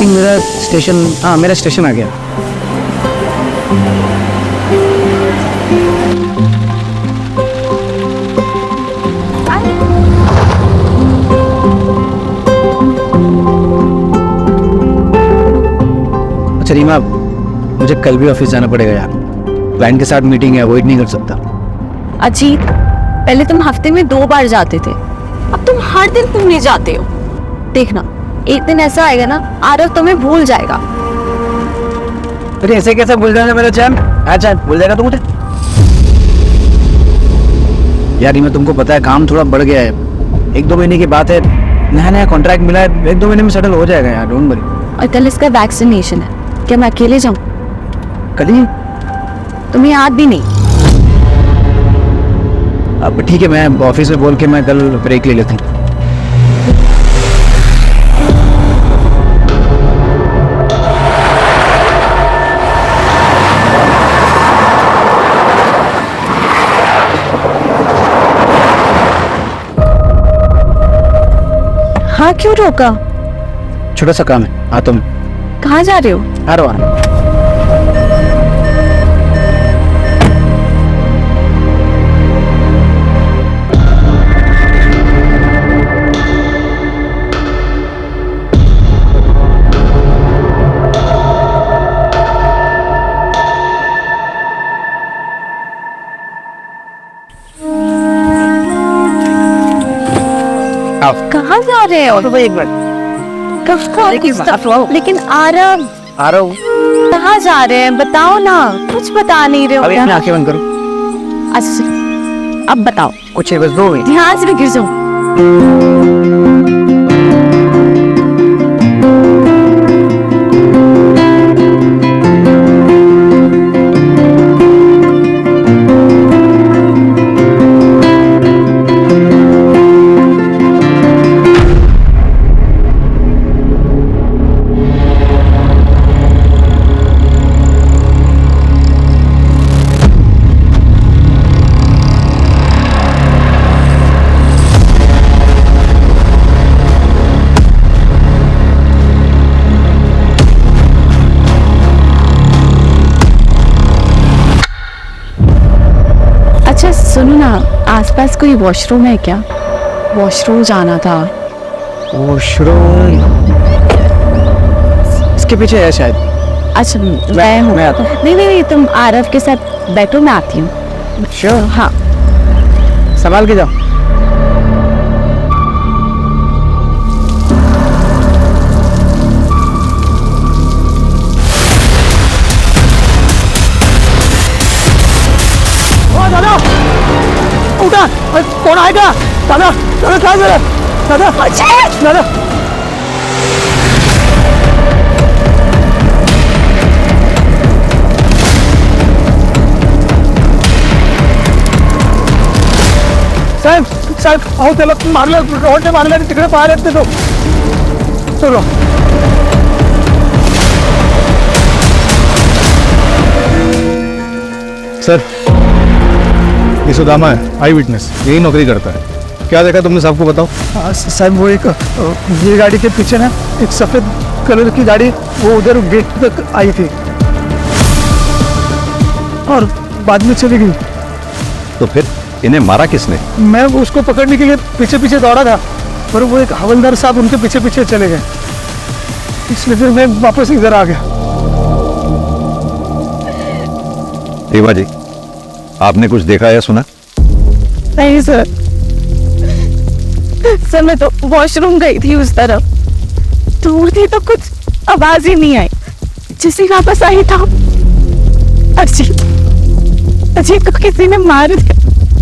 Think मेरा station, हाँ मेरा स्टेशन आ गया। अच्छा रीमा, मुझे कल भी ऑफिस जाना पड़ेगा यार, क्लाइंट के साथ मीटिंग है, अवॉइड नहीं कर सकता। अजीत, पहले तुम हफ्ते में 2 बार जाते थे, अब तुम हर दिन घूमने जाते हो। देखना, एक दिन ऐसा आएगा ना, आरव तुम्हें भूल जाएगा। अरे ऐसे कैसे भूल जाएगा मेरा चैन? अच्छा भूल जाएगा तो मुझे यार। रीमा तुमको पता है काम थोड़ा बढ़ गया है, 1-2 महीने की बात है, नया नया कॉन्ट्रैक्ट मिला है, 1-2 महीने में सेटल हो जाएगा यार, डोंट वरी। और कल इसका वैक्सीनेशन है, क्या मैं अकेले जाऊं? कल ही? तुम्हें याद भी नहीं? अब ठीक है, मैं ऑफिस में बोल के मैं कल ब्रेक ले लेता हूँ। हाँ, क्यों रोका? छोटा सा काम है, आता हूँ। कहाँ जा रहे हो? आ रहा हूँ। कहाँ जा रहे हो? तो एक बार लेकिन आरव, आ रहा हूँ। कहाँ जा रहे हैं? बताओ ना, कुछ बता नहीं रहे हो। अभी अपनी आंखें बंद करो। अच्छा चलो, अब बताओ। कुछ है बस 2 मिनट। ध्यान से गिर जाओ। अच्छा सुनो ना, आसपास कोई वॉशरूम है क्या? वॉशरूम जाना था। वॉशरूम इसके पीछे है शायद। अच्छा मैं हूँ। मैं आता हूँ। नहीं, तुम आरव के साथ बैठो, मैं आती हूँ। श्योर। हाँ। संभाल के जाओ। दादा उठा, कौन आएगा? दादा दादा क्या कर? दादा दादा साहेब साहेब अहो त्याला मारलं, रोडने मारलं आणि तिकडे बाहेर येते तो. चलो सर, ये सुदामा है, आई विटनेस, यही नौकरी करता है। क्या देखा तुमने? सबको बताओ। साहब वो एक ये गाड़ी के पीछे ना एक सफेद कलर की गाड़ी वो उधर गेट तक आई थी और बाद में चली गई। तो फिर इन्हें मारा किसने? मैं उसको पकड़ने के लिए पीछे पीछे दौड़ा था, पर वो एक हवलदार साहब उनके पीछे पीछे चले गए, इसलिए फिर मैं वापस इधर आ गया। रीमा जी, आपने कुछ देखा या सुना? नहीं सर, मैं तो वॉशरूम गई थी उस तरफ, तो मुझे तो कुछ आवाज ही नहीं आई। जैसे वापस आई था अजीत को किसी ने मार दिया।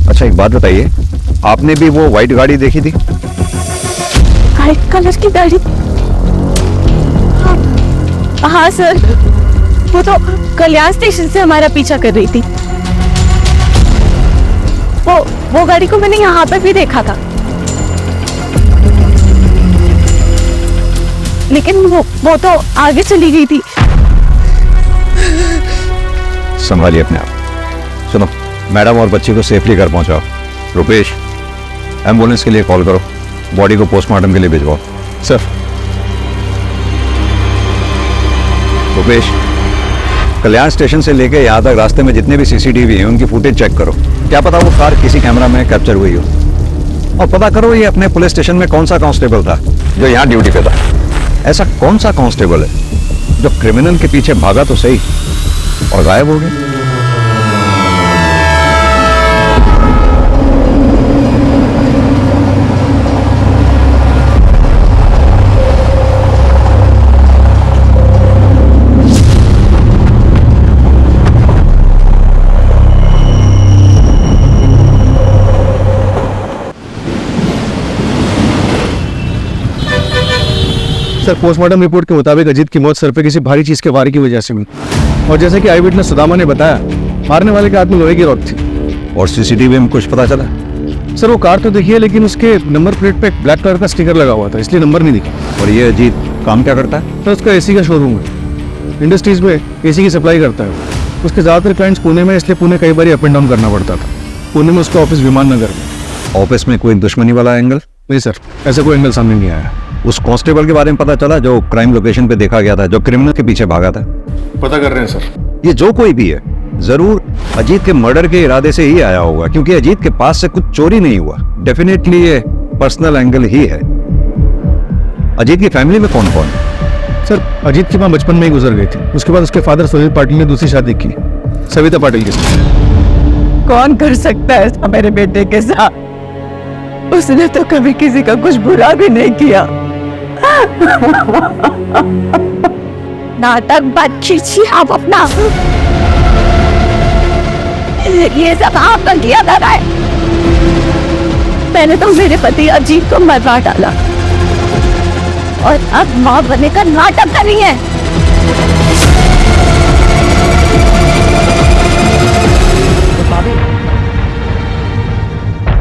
अच्छा एक बात बताइए, आपने भी वो व्हाइट गाड़ी देखी थी? व्हाइट कलर की गाड़ी? हाँ सर, वो तो कल्याण स्टेशन से हमारा पीछा कर रही थी। वो गाड़ी को मैंने यहाँ पे भी देखा था, लेकिन वो तो आगे चली गई थी। संभालिए अपने आप। सुनो, मैडम और बच्ची को सेफली घर पहुंचाओ। रुपेश, एम्बुलेंस के लिए कॉल करो, बॉडी को पोस्टमार्टम के लिए भिजवाओ। सर रुपेश, कल्याण स्टेशन से लेके यहाँ तक रास्ते में जितने भी सीसीटीवी हैं उनकी फुटेज चेक करो। क्या पता वो कार किसी कैमरा में कैप्चर हुई हो। और पता करो ये अपने पुलिस स्टेशन में कौन सा कांस्टेबल था जो यहाँ ड्यूटी पे था। ऐसा कौन सा कांस्टेबल है जो क्रिमिनल के पीछे भागा तो सही और गायब हो गया। सर, पोस्टमार्टम रिपोर्ट के मुताबिक अजीत की मौत सर पे किसी भारी चीज के वार की वजह से हुई और जैसे कि आई विटनेस सुदामा ने बताया, मारने वाले के हाथ में लोहे की रॉड थी। और सीसीटीवी में कुछ पता चला? सर, वो कार तो देखी है लेकिन उसके नंबर प्लेट पे एक ब्लैक कलर का स्टिकर लगा हुआ था, इसलिए नंबर नहीं दिखा। और ये अजीत काम क्या करता है? सर, उसका एसी का शोरूम है, इंडस्ट्रीज में एसी की सप्लाई करता है। उसके ज्यादातर क्लाइंट्स पुणे में, इसलिए पुणे कई बार अप एंड डाउन करना पड़ता था। पुणे में उसका ऑफिस विमान नगर में। ऑफिस में कोई दुश्मनी वाला एंगल? नहीं सर, ऐसा कोई एंगल सामने नहीं आया। उस कांस्टेबल के बारे में पता चला जो क्राइम लोकेशन पे देखा गया था, जो क्रिमिनल के पीछे भागा था? पता कर रहे हैं सर। ये जो कोई भी है जरूर अजीत के मर्डर के इरादे से ही आया होगा, क्योंकि अजीत के पास से कुछ चोरी नहीं हुआ। डेफिनेटली ये पर्सनल एंगल ही है। अजीत की फैमिली में कौन कौन है? सर, अजीत की माँ बचपन में ही गुजर गई थी। उसके बाद उसके फादर सुनील पाटिल ने दूसरी शादी की, सविता पाटिल के साथ। कौन कर सकता है ऐसा मेरे बेटे के साथ? उसने तो कभी किसी का कुछ बुरा भी नहीं किया। नाटक बंद कीजिए आप अपना। ये सब आपका किया जा रहा है। मैंने तो मेरे पति अजीत को मरवा डाला और अब मां बनने का नाटक कर रही है।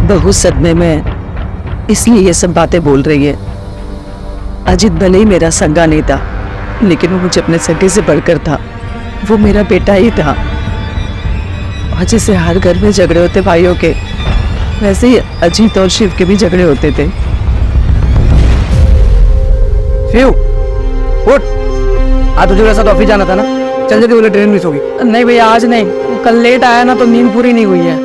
बहू सदमे में इसलिए ये सब बातें बोल रही है। अजीत भले ही मेरा सगा नहीं था, लेकिन वो मुझे अपने सगे से बढ़कर था। वो मेरा बेटा ही था। और जैसे हर घर में झगड़े होते भाइयों के, वैसे ही अजीत और शिव के भी झगड़े होते थे। शिव उठ, आज तुझे वैसा तो ऑफिस जाना था ना, चल जल्दी, बोले ट्रेन मिस होगी। नहीं भैया, आज नहीं, कल लेट आया ना तो नींद पूरी नहीं हुई है।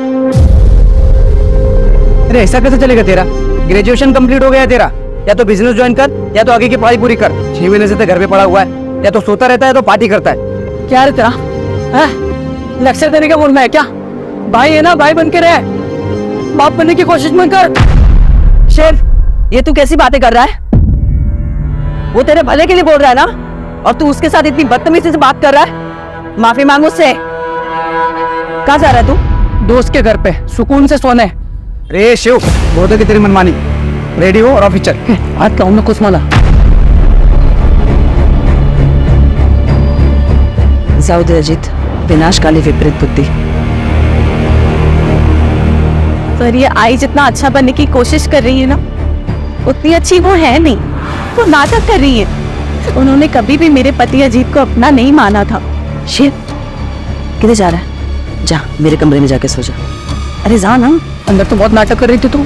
अरे ऐसा कैसे चलेगा तेरा? ग्रेजुएशन कंप्लीट हो गया है तेरा, या तो बिजनेस ज्वाइन कर या तो आगे की पढ़ाई पूरी कर। 6 महीने से तो घर पे पड़ा हुआ है, या तो सोता रहता है तो पार्टी करता है। क्या रे तेरा लेक्चर देने का बोलना है क्या? भाई है ना, भाई बन के रहे, बाप बनने की कोशिश मत कर। शेर, ये तू कैसी बातें कर रहा है? वो तेरे भले के लिए बोल रहा है ना, और तू उसके साथ इतनी बदतमीजी से बात कर रहा है। माफी मांगो उससे। कहाँ जा रहा है तू? दोस्त के घर पे सुकून से सोने। रे शिव, बहुत है कि तेरी मनमानी। रेडी हो और ऑफिस चल। आज कहूँ ना कुछ माला। जाओ दे अजीत, विनाशकाली विपरीत बुद्धि। पर ये आई जितना अच्छा बनने की कोशिश कर रही है ना, उतनी अच्छी वो है नहीं। वो नाटक कर रही है। उन्होंने कभी भी मेरे पति अजीत को अपना नहीं माना था। शेर, किधर जा रहा है? जा मेरे कमरे में जाके सो जा। अरे जा ना। अंदर तो बहुत नाटक कर रही थी तू।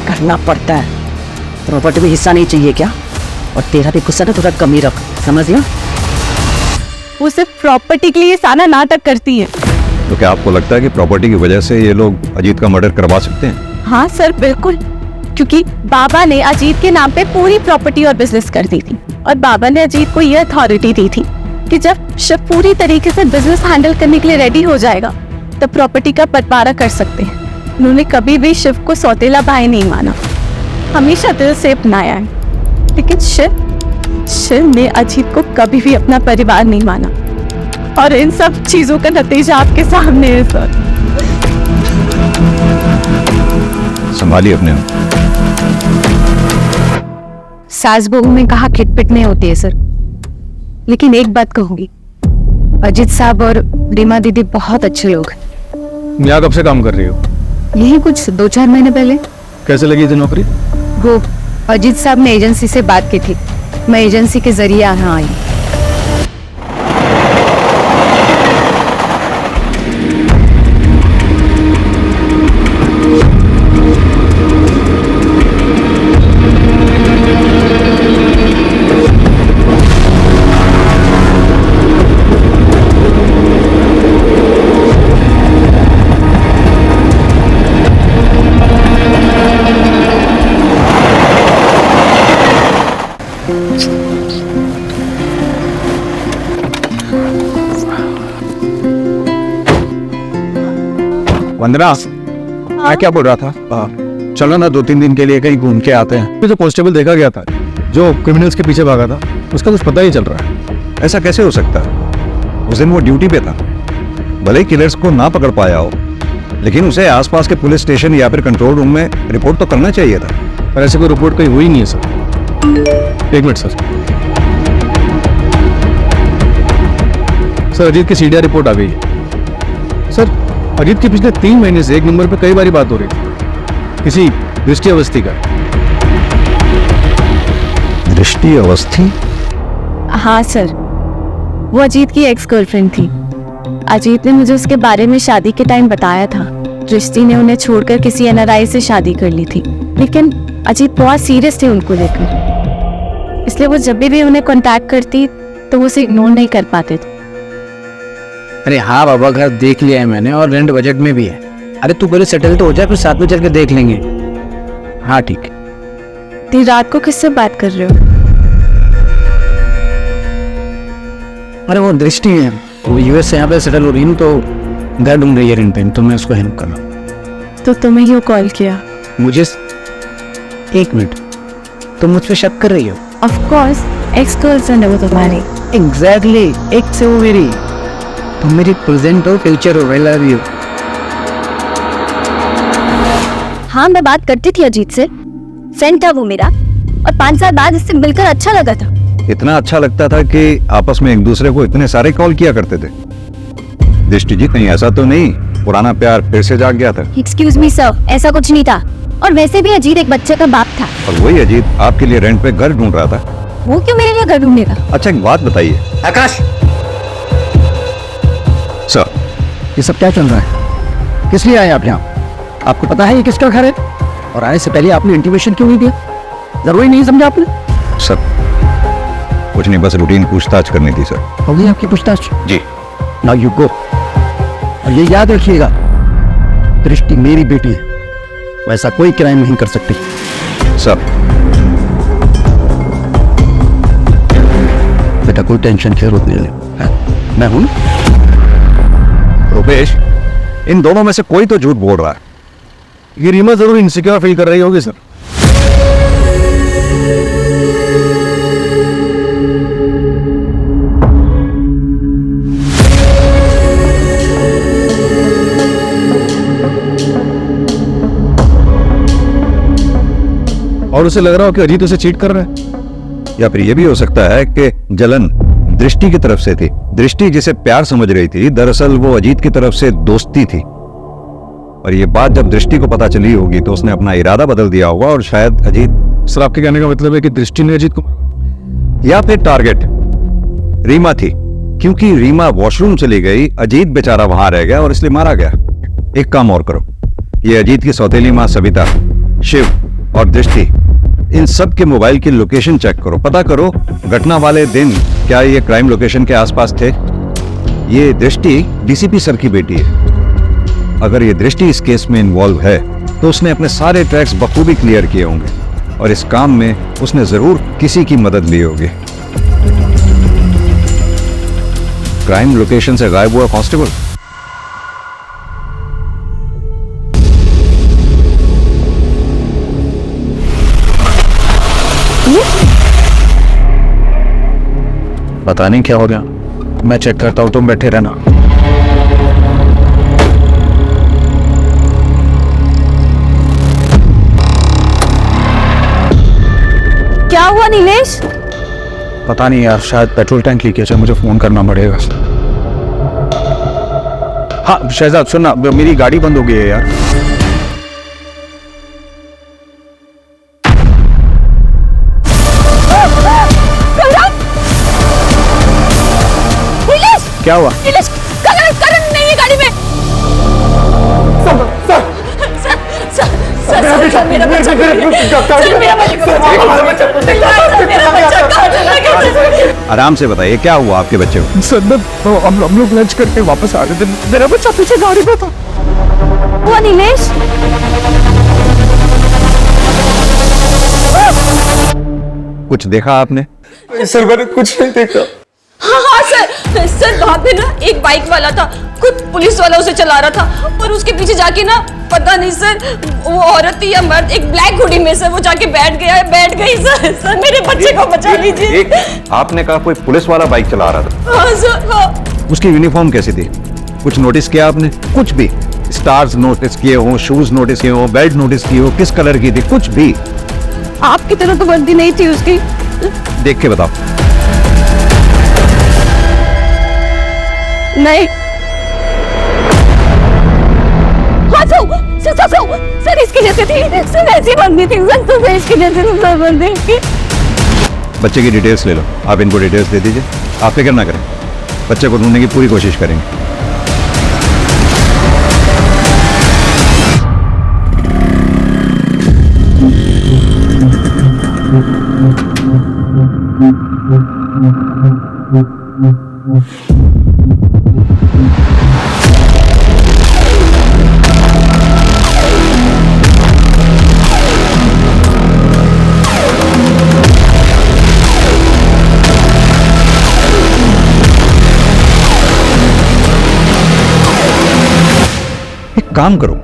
करना पड़ता है, प्रॉपर्टी में हिस्सा नहीं चाहिए क्या? और तेरा भी गुस्सा ना थोड़ा कम ही रख, समझ लिया? वो सिर्फ प्रॉपर्टी के लिए सारा नाटक करती है। तो क्या आपको लगता है कि प्रॉपर्टी की वजह से ये लोग अजीत का मर्डर करवा सकते हैं? हाँ सर, बिल्कुल। क्योंकि बाबा ने अजीत के नाम पे पूरी प्रॉपर्टी और बिजनेस कर दी थी, और बाबा ने अजीत को ये अथॉरिटी दी थी कि जब शिव पूरी तरीके से बिजनेस हैंडल करने के लिए रेडी हो जाएगा तब प्रॉपर्टी का बंटवारा कर सकते हैं। उन्होंने कभी भी शिव को सौतेला भाई नहीं माना, हमेशा दिल से अपनाया है। लेकिन शिव ने अजीत को कभी भी अपना परिवार नहीं माना, और इन सब चीजों का नतीजा आपके सामने है सर। संभालिए अपने आप। सास बहू में कहा खिटपिट नहीं होती है सर, लेकिन एक बात कहूंगी, अजीत साहब और रीमा दीदी बहुत अच्छे लोग हैं। यहाँ कब से काम कर रही हो? यही कुछ 2-4 महीने पहले। कैसे लगी थी नौकरी? वो अजीत साहब ने एजेंसी से बात की थी, मैं एजेंसी के जरिए यहाँ आई। वंदना, मैं क्या बोल रहा था, चलो ना 2-3 दिन के लिए कहीं घूम के आते हैं। ये जो कांस्टेबल देखा गया था जो क्रिमिनल्स के पीछे भागा था, उसका कुछ पता ही चल रहा है। ऐसा कैसे हो सकता है? उस दिन वो ड्यूटी पे था, भले ही किलर्स को ना पकड़ पाया हो, लेकिन उसे आसपास के पुलिस स्टेशन या फिर कंट्रोल रूम में रिपोर्ट तो करना चाहिए था। पर ऐसे कोई रिपोर्ट कहीं हुई नहीं है sir. 1 minute sir. Sir, Ajit की सीडीआर रिपोर्ट आ गई है। सर, अजीत की पिछले 3 महीने से 1 नंबर पे कई बारी बात हो रही थी किसी दृष्टि अवस्थी का। दृष्टि अवस्थी? हाँ सर, वो अजीत की एक्स गर्लफ्रेंड थी। अजीत ने मुझे उसके बारे में शादी के टाइम बताया था। दृष्टि ने उन्हें छोड़कर किसी एनआरआई से शादी कर ली थी, लेकिन अजीत बहुत सीरियस थे उनको लेकर, इसलिए वो जब भी उन्हें कांटेक्ट करती तो वो उसे इग्नोर नहीं कर पाते थे। अरे हाँ बाबा, घर देख लिया है मैंने और रेंट बजट में भी है। अरे तू पहले सेटल तो हो जाए, फिर साथ में चल के देख लेंगे। हाँ ठीक है। इतनी रात को किससे बात कर रहे हो? अरे वो दृष्टि है, वो यूएस से यहाँ पे सेटल हो रही है, तो घर ढूंढ रही है रेंट पे, तो मैं उसको हेल्प कर रहा हूँ। तो तुम्हें क्यों कॉल किया? मुझे 1 मिनट, तुम मुझ पे शक कर रही हो? ऑफ कोर्स, एक्स गर्लफ्रेंड है वो तुम्हारी। एग्जैक्टली, एक से वो मेरी। तुम मेरी प्रेजेंट हो, फ्यूचर हो। I love you. हाँ, मैं बात करती थी अजीत से, फ्रेंड था वो मेरा, और 5 साल बाद इससे मिलकर अच्छा लगा था। इतना अच्छा लगता था कि आपस में एक दूसरे को इतने सारे कॉल किया करते थे। दृष्टि जी, कहीं ऐसा तो नहीं पुराना प्यार फिर से जाग गया था? एक्सक्यूज मी सर, ऐसा कुछ नहीं था। और वैसे भी अजीत एक बच्चे का बाप था। और वही अजीत आपके लिए रेंट पे घर ढूंढ रहा था। वो क्यों मेरे लिए घर ढूंढेगा? अच्छा, एक बात बताइए। आकाश, सर, ये सब क्या चल रहा है? किस लिए आए आप यहाँ? आपको पता है ये किसका घर है? और आने से पहले आपने इंटीमेशन क्यों नहीं दिया? जरूरी नहीं समझा आपने? सर, कुछ नहीं, बस रूटीन पूछताछ करनी थी सर। हो गई आपकी पूछताछ? जी। Now you go. और ये याद रखिएगा, दृष्टि मेरी बेटी है, वैसा कोई क्राइम नहीं कर सकती। सर, बेटा कोई टेंशन की जरूरत नहीं है, मैं हूं। रुपेश, इन दोनों में से कोई तो झूठ बोल रहा है। ये रीमा जरूर इनसिक्योर फील कर रही होगी सर। और उसे लग रहा हो कि अजीत उसे चीट कर रहा है। या फिर यह भी हो सकता है कि जलन दृष्टि की तरफ से थी। दृष्टि जिसे प्यार समझ रही थी, दरअसल वो अजीत की तरफ से दोस्ती थी। और ये बात जब दृष्टि को पता चली होगी तो उसने अपना इरादा बदल दिया होगा और शायद अजीत। सर, आपके कहने का मतलब है कि दृष्टि ने अजीत को या फिर टारगेट रीमा थी, क्योंकि रीमा वॉशरूम चली गई, अजीत बेचारा वहां रह गया और इसलिए मारा गया। एक काम और करो, ये अजीत की सौतेली मां सविता, शिव और दृष्टि, इन सब के मोबाइल की लोकेशन चेक करो। पता करो घटना वाले दिन क्या ये क्राइम लोकेशन के आसपास थे। ये दृष्टि डीसीपी सर की बेटी है। अगर ये दृष्टि इस केस में इन्वॉल्व है तो उसने अपने सारे ट्रैक्स बखूबी क्लियर किए होंगे और इस काम में उसने जरूर किसी की मदद ली होगी। क्राइम लोकेशन से गायब हुआ कांस्टेबल। पता नहीं क्या हो गया, मैं चेक करता हूं, तुम बैठे रहना। क्या हुआ नीलेश? पता नहीं यार, शायद पेट्रोल टैंक लीकेज है, मुझे फोन करना पड़ेगा। हाँ शहजाद, सुनना, मेरी गाड़ी बंद हो गई है यार। क्या हुआ? नीलेश, करण नहीं है गाड़ी में। सर, मेरा बच्चा आराम से बताइए क्या हुआ आपके बच्चे को? सर, हम लोग लंच करके वापस आ रहे थे, मेरा बच्चा पीछे गाड़ी में था। हुआ नीलेश? कुछ देखा आपने? सर मैंने कुछ नहीं देखा। हाँ हाँ सर, सर वहाँ पे ना एक बाइक वाला था, खुद पुलिस वाला उसे चला रहा था और उसके पीछे जाके ना पता नहीं सर वो औरत थी या मर्द, एक ब्लैक हुडी में सर वो जाके बैठ गई सर। सर मेरे बच्चे को बचा लीजिए। आपने कहा कोई पुलिस वाला बाइक चला रहा था? हाँ सर हाँ। उसकी यूनिफॉर्म कैसी थी? कुछ नोटिस किया आपने? कुछ भी स्टार्स नोटिस किए हो, शूज नोटिस किए हो, बेल्ट नोटिस की हो, किस कलर की थी, कुछ भी? आपकी तरह तो वर्दी नहीं थी उसकी। देख के बताओ। नहीं। हाँ सर इसकी जैसे थी, सर ऐसी बंदी थी सर, तो इसकी जैसे सर बंदी थी। बच्चे की डिटेल्स ले लो, आप इनको डिटेल्स दे दीजिए। आप फिक्र ना करें, बच्चे को ढूंढने की पूरी कोशिश करेंगे। एक काम करो,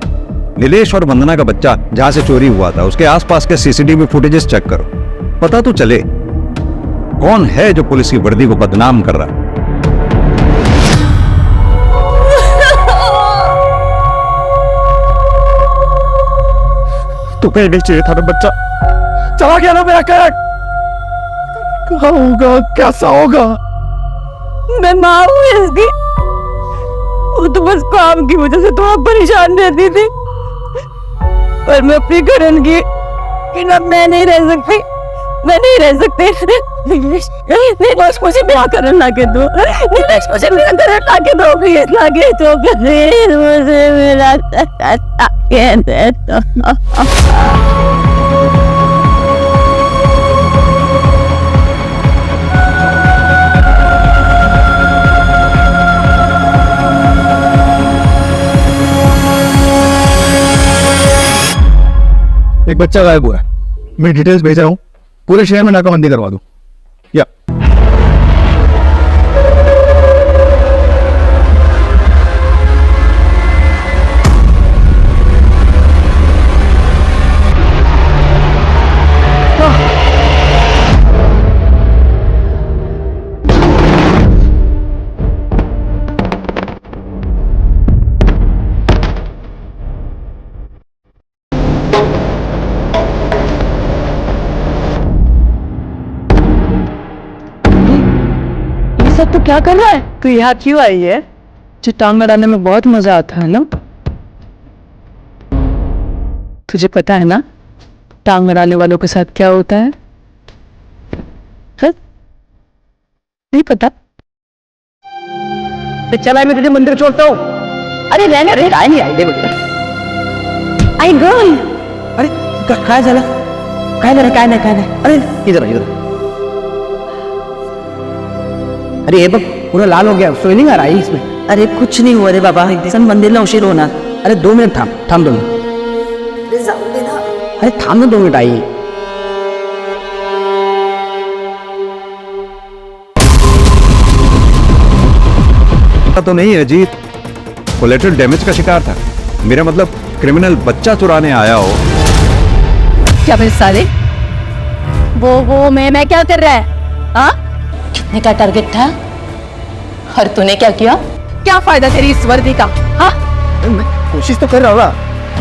नीलेश और वंदना का बच्चा जहां से चोरी हुआ था उसके आसपास के सीसीटीवी फुटेजेस चेक करो, पता तो चले कौन है जो पुलिस की वर्दी को बदनाम कर रहा है। तो पहले चाहिए था ना बच्चा, चला गया ना मेरा कैरेट। कहाँ होगा, कैसा होगा? मैं माँ हूँ इसकी, वो तो बस काम की वजह से थोड़ा परेशान रहती थी, पर मैं अपनी करण की बिना मैं नहीं रह सकती। नीलेश मुझे ब्याह करने ला के दो, नीलेश मुझे ब्याह करने ला के दो, प्लीज ला के दो, प्लीज मुझे मेरा ला के दे दो। एक बच्चा गायब हुआ है, मैं डिटेल्स भेज रहा हूँ, पूरे शहर में नाकाबंदी करवा दूं। या तो क्या कर रहा है? तू यहाँ क्यों आई है? जो टांग अड़ाने में बहुत मजा आता है ना। तुझे पता है ना टांग अड़ाने वालों के साथ क्या होता है? नहीं पता? चला मैं तुझे मंदिर छोड़ता हूँ। अरे रहने रे, राय नहीं आई दे मुझे। आई गर्ल, अरे काय झालं? काय नाही अरे इधर अरे ये बघ पूरा लाल हो गया, सोई नहीं आ रहा है इसमें। अरे कुछ नहीं हुआ रे बाबा, सन मंदिरला उशीर होणार। अरे 2 मिनट थांब 2 मिनिट। अरे थांब ना 2 मिनिट आई। तो नहीं है अजीत, कोलेटरल डैमेज का शिकार था। मेरा मतलब क्रिमिनल बच्चा चुराने आया हो। क्या बे साले? वो मैं क्या कर रहा है? हाँ? कितने का टारगेट था और तूने क्या किया? क्या फायदा तेरी इस वर्दी का? हाँ? मैं कोशिश तो कर रहा हूँ,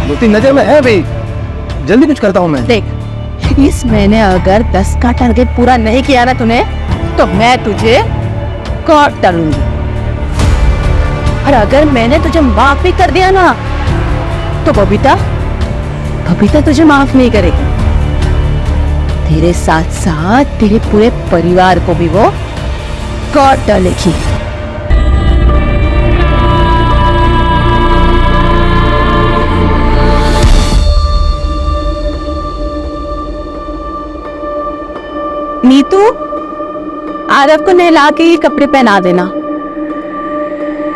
2-3 नजर में है भाई, जल्दी कुछ करता हूँ मैं। देख, इस महीने अगर 10 का टारगेट पूरा नहीं किया ना तूने, तो मैं तुझे काट डालूंगी। और अगर मैंने तुझे माफ भी कर दिया ना, तो बबीता तुझे माफ नहीं करेगी। तेरे साथ साथ तेरे पूरे परिवार को भी वो काट डालेगी। नीतू, आरव को नहला के ये कपड़े पहना देना।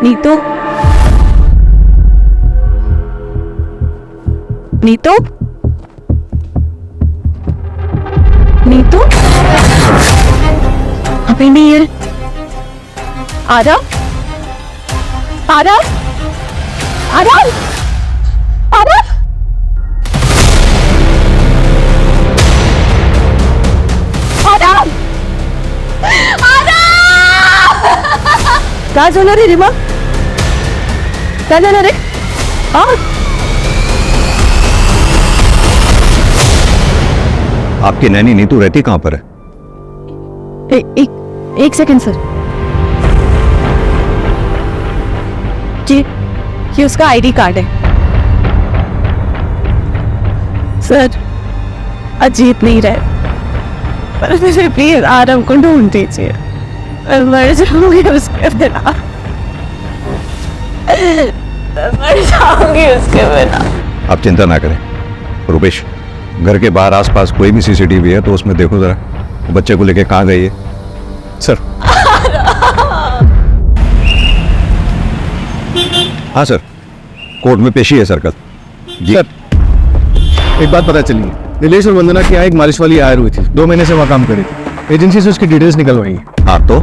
नीतू, नीतू, नीतू। अभी नहीं है। आरव, आरव, आरव, आरव, आरव, काय झालं रे रीमा? काय झालं रे? हा? आपकी नैनी नीतू रहती कहां पर है? एक सेकंड सर। ये उसका आईडी कार्ड है सर। अजीत नहीं रहे पर मुझे प्लीज आरव को ढूंढ दीजिए, मैं मर जाऊंगी उसके बिना, मैं मर जाऊंगी उसके बिना। आप चिंता ना करें रूपेश, घर के बाहर आसपास कोई भी सीसीटीवी है तो उसमें देखो जरा, वो बच्चे को लेके कहाँ गई है। सर। हाँ सर, कोर्ट में पेशी है सर कल। जी सर, एक बात पता चली, नीलेश और वंदना की यहाँ एक मालिश वाली हायर हुई थी, 2 महीने से वहाँ काम करी थी, एजेंसी से उसकी डिटेल्स निकलवाई है। हाँ तो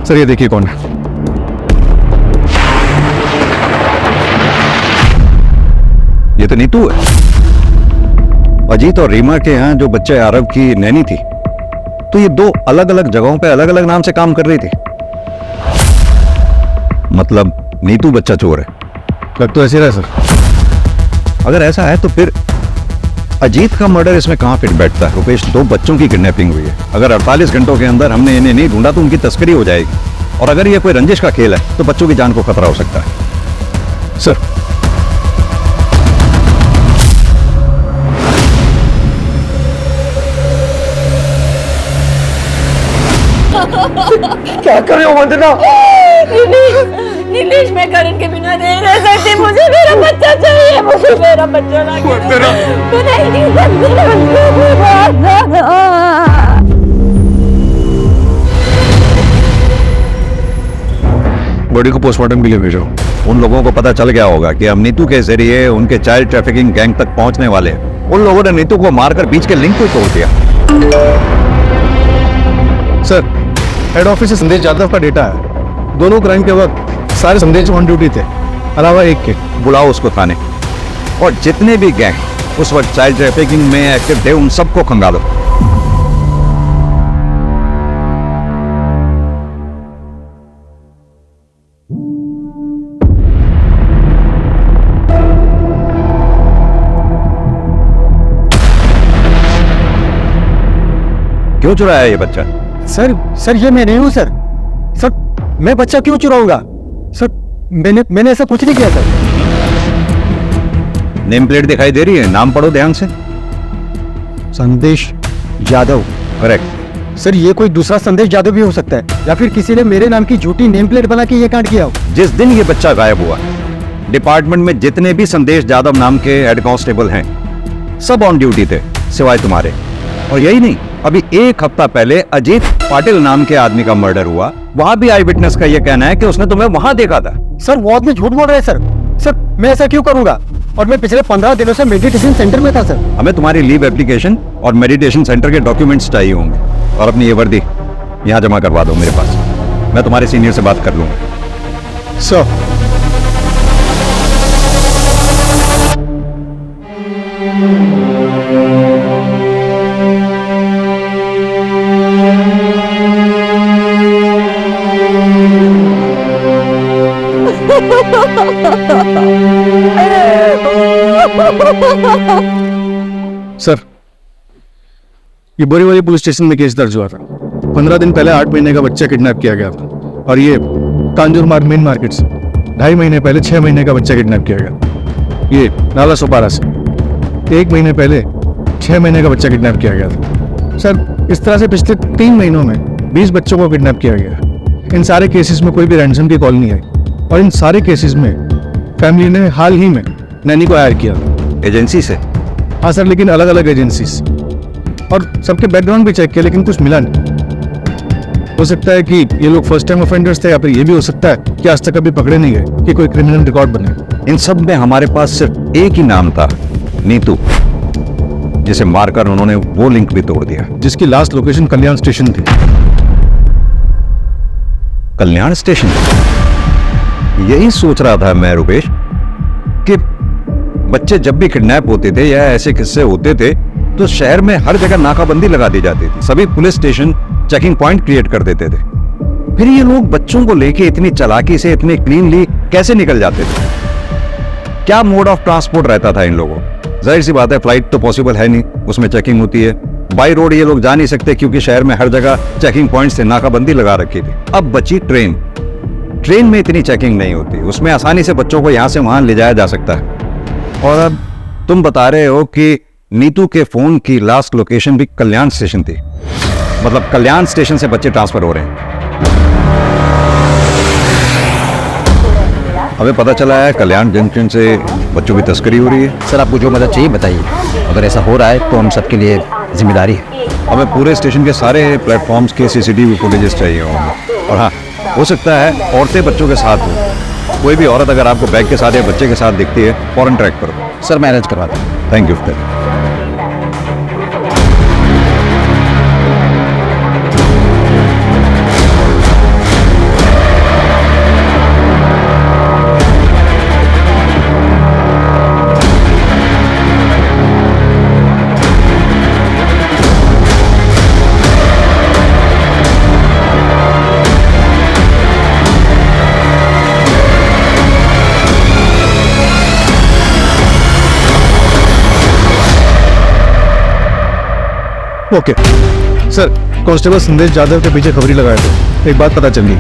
सर ये देखिए कौन है। ये तो नीतू है। अजीत और रीमा के यहाँ जो बच्चे आरव की नैनी थी, तो ये 2 अलग अलग जगहों पे अलग अलग नाम से काम कर रही थी। मतलब नीतू बच्चा चोर है। लग तो ऐसे रहा सर। अगर ऐसा है तो फिर अजीत का मर्डर इसमें कहां फिट बैठता है? रुपेश, 2 बच्चों की किडनैपिंग हुई है। अगर 48 घंटों के अंदर हमने इन्हें नहीं ढूंढा तो उनकी तस्करी हो जाएगी, और अगर ये कोई रंजिश का खेल है तो बच्चों की जान को खतरा हो सकता है। सर क्या कर रहे हो वंदना? नीलेश, मैं करण के बिना नहीं रह सकती, मुझे मेरा बच्चा चाहिए, मुझे मेरा बच्चा ना बॉडी को पोस्टमार्टम के लिए भेजो। उन लोगों को पता चल गया होगा कि हम नीतू के जरिए उनके चाइल्ड ट्रैफिकिंग गैंग तक पहुंचने वाले हैं। उन लोगों ने नीतू को मारकर बीच के लिंक को तोड़ दिया। सर, हेड ऑफिस से संदेश यादव का डेटा है, दोनों क्राइम के वक्त सारे संदेश ऑन ड्यूटी थे, अलावा एक के। बुलाओ उसको थाने, और जितने भी गैंग उस वक्त चाइल्ड ट्रैफिकिंग में एक्टिव थे उन सबको खंगालो। क्यों चुराया ये बच्चा? सर ये मैं नहीं हूँ सर। सर मैं बच्चा क्यों चुराऊंगा? सर मैंने ऐसा कुछ नहीं किया सर। नेम प्लेट दिखाई दे रही है, नाम पढ़ो ध्यान से। संदेश यादव। करेक्ट। सर ये कोई दूसरा संदेश यादव भी हो सकता है, या फिर किसी ने मेरे नाम की झूठी नेम प्लेट बना के ये कांड किया हो। जिस दिन ये बच्चा गायब हुआ, डिपार्टमेंट में जितने भी संदेश यादव नाम के हेड कांस्टेबल हैं, सब ऑन ड्यूटी थे सिवाय तुम्हारे। और यही नहीं, अभी 1 हफ्ता पहले अजीत पाटिल नाम के आदमी का मर्डर हुआ, वहां भी आई विटनेस का यह कहना है कि उसने तुम्हें वहां देखा था। सर वो आदमी झूठ बोल रहे हैं सर। सर मैं ऐसा क्यों करूंगा? और मैं पिछले 15 दिनों से मेडिटेशन सेंटर में था सर। हमें तुम्हारी लीव एप्लीकेशन और मेडिटेशन सेंटर के डॉक्यूमेंट्स चाहिए होंगे, और अपनी ये वर्दी यहाँ जमा करवा दो मेरे पास। मैं तुम्हारे सीनियर से बात कर लूंगा। सर सर, ये बोरीवली पुलिस स्टेशन में केस दर्ज हुआ था। 15 दिन पहले 8 महीने का बच्चा किडनैप किया गया था, और ये कांजूर मार्ग मेन मार्केट से 2.5 महीने पहले 6 महीने का बच्चा किडनैप किया गया। ये नाला सोपारा से 1 महीने पहले 6 महीने का बच्चा किडनैप किया गया था। सर इस तरह से पिछले 3 महीनों में 20 बच्चों को किडनैप किया गया। इन सारे केसेस में कोई भी रैंसम की कॉल नहीं आई, और इन सारे केसेस में फैमिली ने हाल ही में नैनी को हायर किया था। एजेंसी से? हाँ सर, लेकिन अलग अलग एजेंसी से, और सबके बैकग्राउंड भी चेक किया लेकिन कुछ मिला नहीं। हो सकता है कि ये लोग फर्स्ट टाइम ऑफेंडर्स थे, या फिर ये भी हो सकता है कि आज तक कभी पकड़े नहीं गए, कि कोई क्रिमिनल रिकॉर्ड बने। इन सब में हमारे पास सिर्फ एक ही नाम था, नीतू, जिसे मारकर उन्होंने वो लिंक भी तोड़ दिया। जिसकी लास्ट लोकेशन कल्याण स्टेशन थी। कल्याण स्टेशन? यही सोच रहा था मैं रुपेश कि बच्चे जब भी किडनैप होते थे या ऐसे किस्से होते थे तो शहर में हर जगह नाकाबंदी लगा दी जाती थी, सभी police station checking point create कर देते थे। फिर ये लोग बच्चों को लेके इतनी चालाकी से इतने क्लीनली कैसे निकल जाते थे? क्या मोड ऑफ ट्रांसपोर्ट रहता था इन लोगों? जाहिर सी बात है फ्लाइट तो पॉसिबल है नहीं, उसमें चेकिंग होती है। बाई रोड ये लोग जा नहीं सकते क्योंकि शहर में हर जगह चेकिंग पॉइंट से नाकाबंदी लगा रखी थी। अब बची ट्रेन। ट्रेन में इतनी चेकिंग नहीं होती, उसमें आसानी से बच्चों को यहां से वहां ले जाया जा सकता है। और अब तुम बता रहे हो कि नीतू के फोन की लास्ट लोकेशन भी कल्याण स्टेशन थी, मतलब कल्याण स्टेशन से बच्चे ट्रांसफर हो रहे हैं। हमें पता चला है कल्याण जंक्शन से बच्चों की तस्करी हो रही है। सर आपको जो मदद चाहिए बताइए, अगर ऐसा हो रहा है तो हम सबके लिए जिम्मेदारी है। हमें पूरे स्टेशन के सारे प्लेटफॉर्म्स के सीसीटीवी फुटेजेस चाहिए होंगे। और हाँ, हो सकता है औरतें बच्चों के साथ हो। कोई भी औरत अगर आपको बैग के साथ या बच्चे के साथ दिखती है फौरन ट्रैक करो। सर मैं अरेंज करवाता हूँ। Thank you sir. Okay sir, constable संदेश जाधव के पीछे खबरी लगाए थे। एक बात पता चल गई।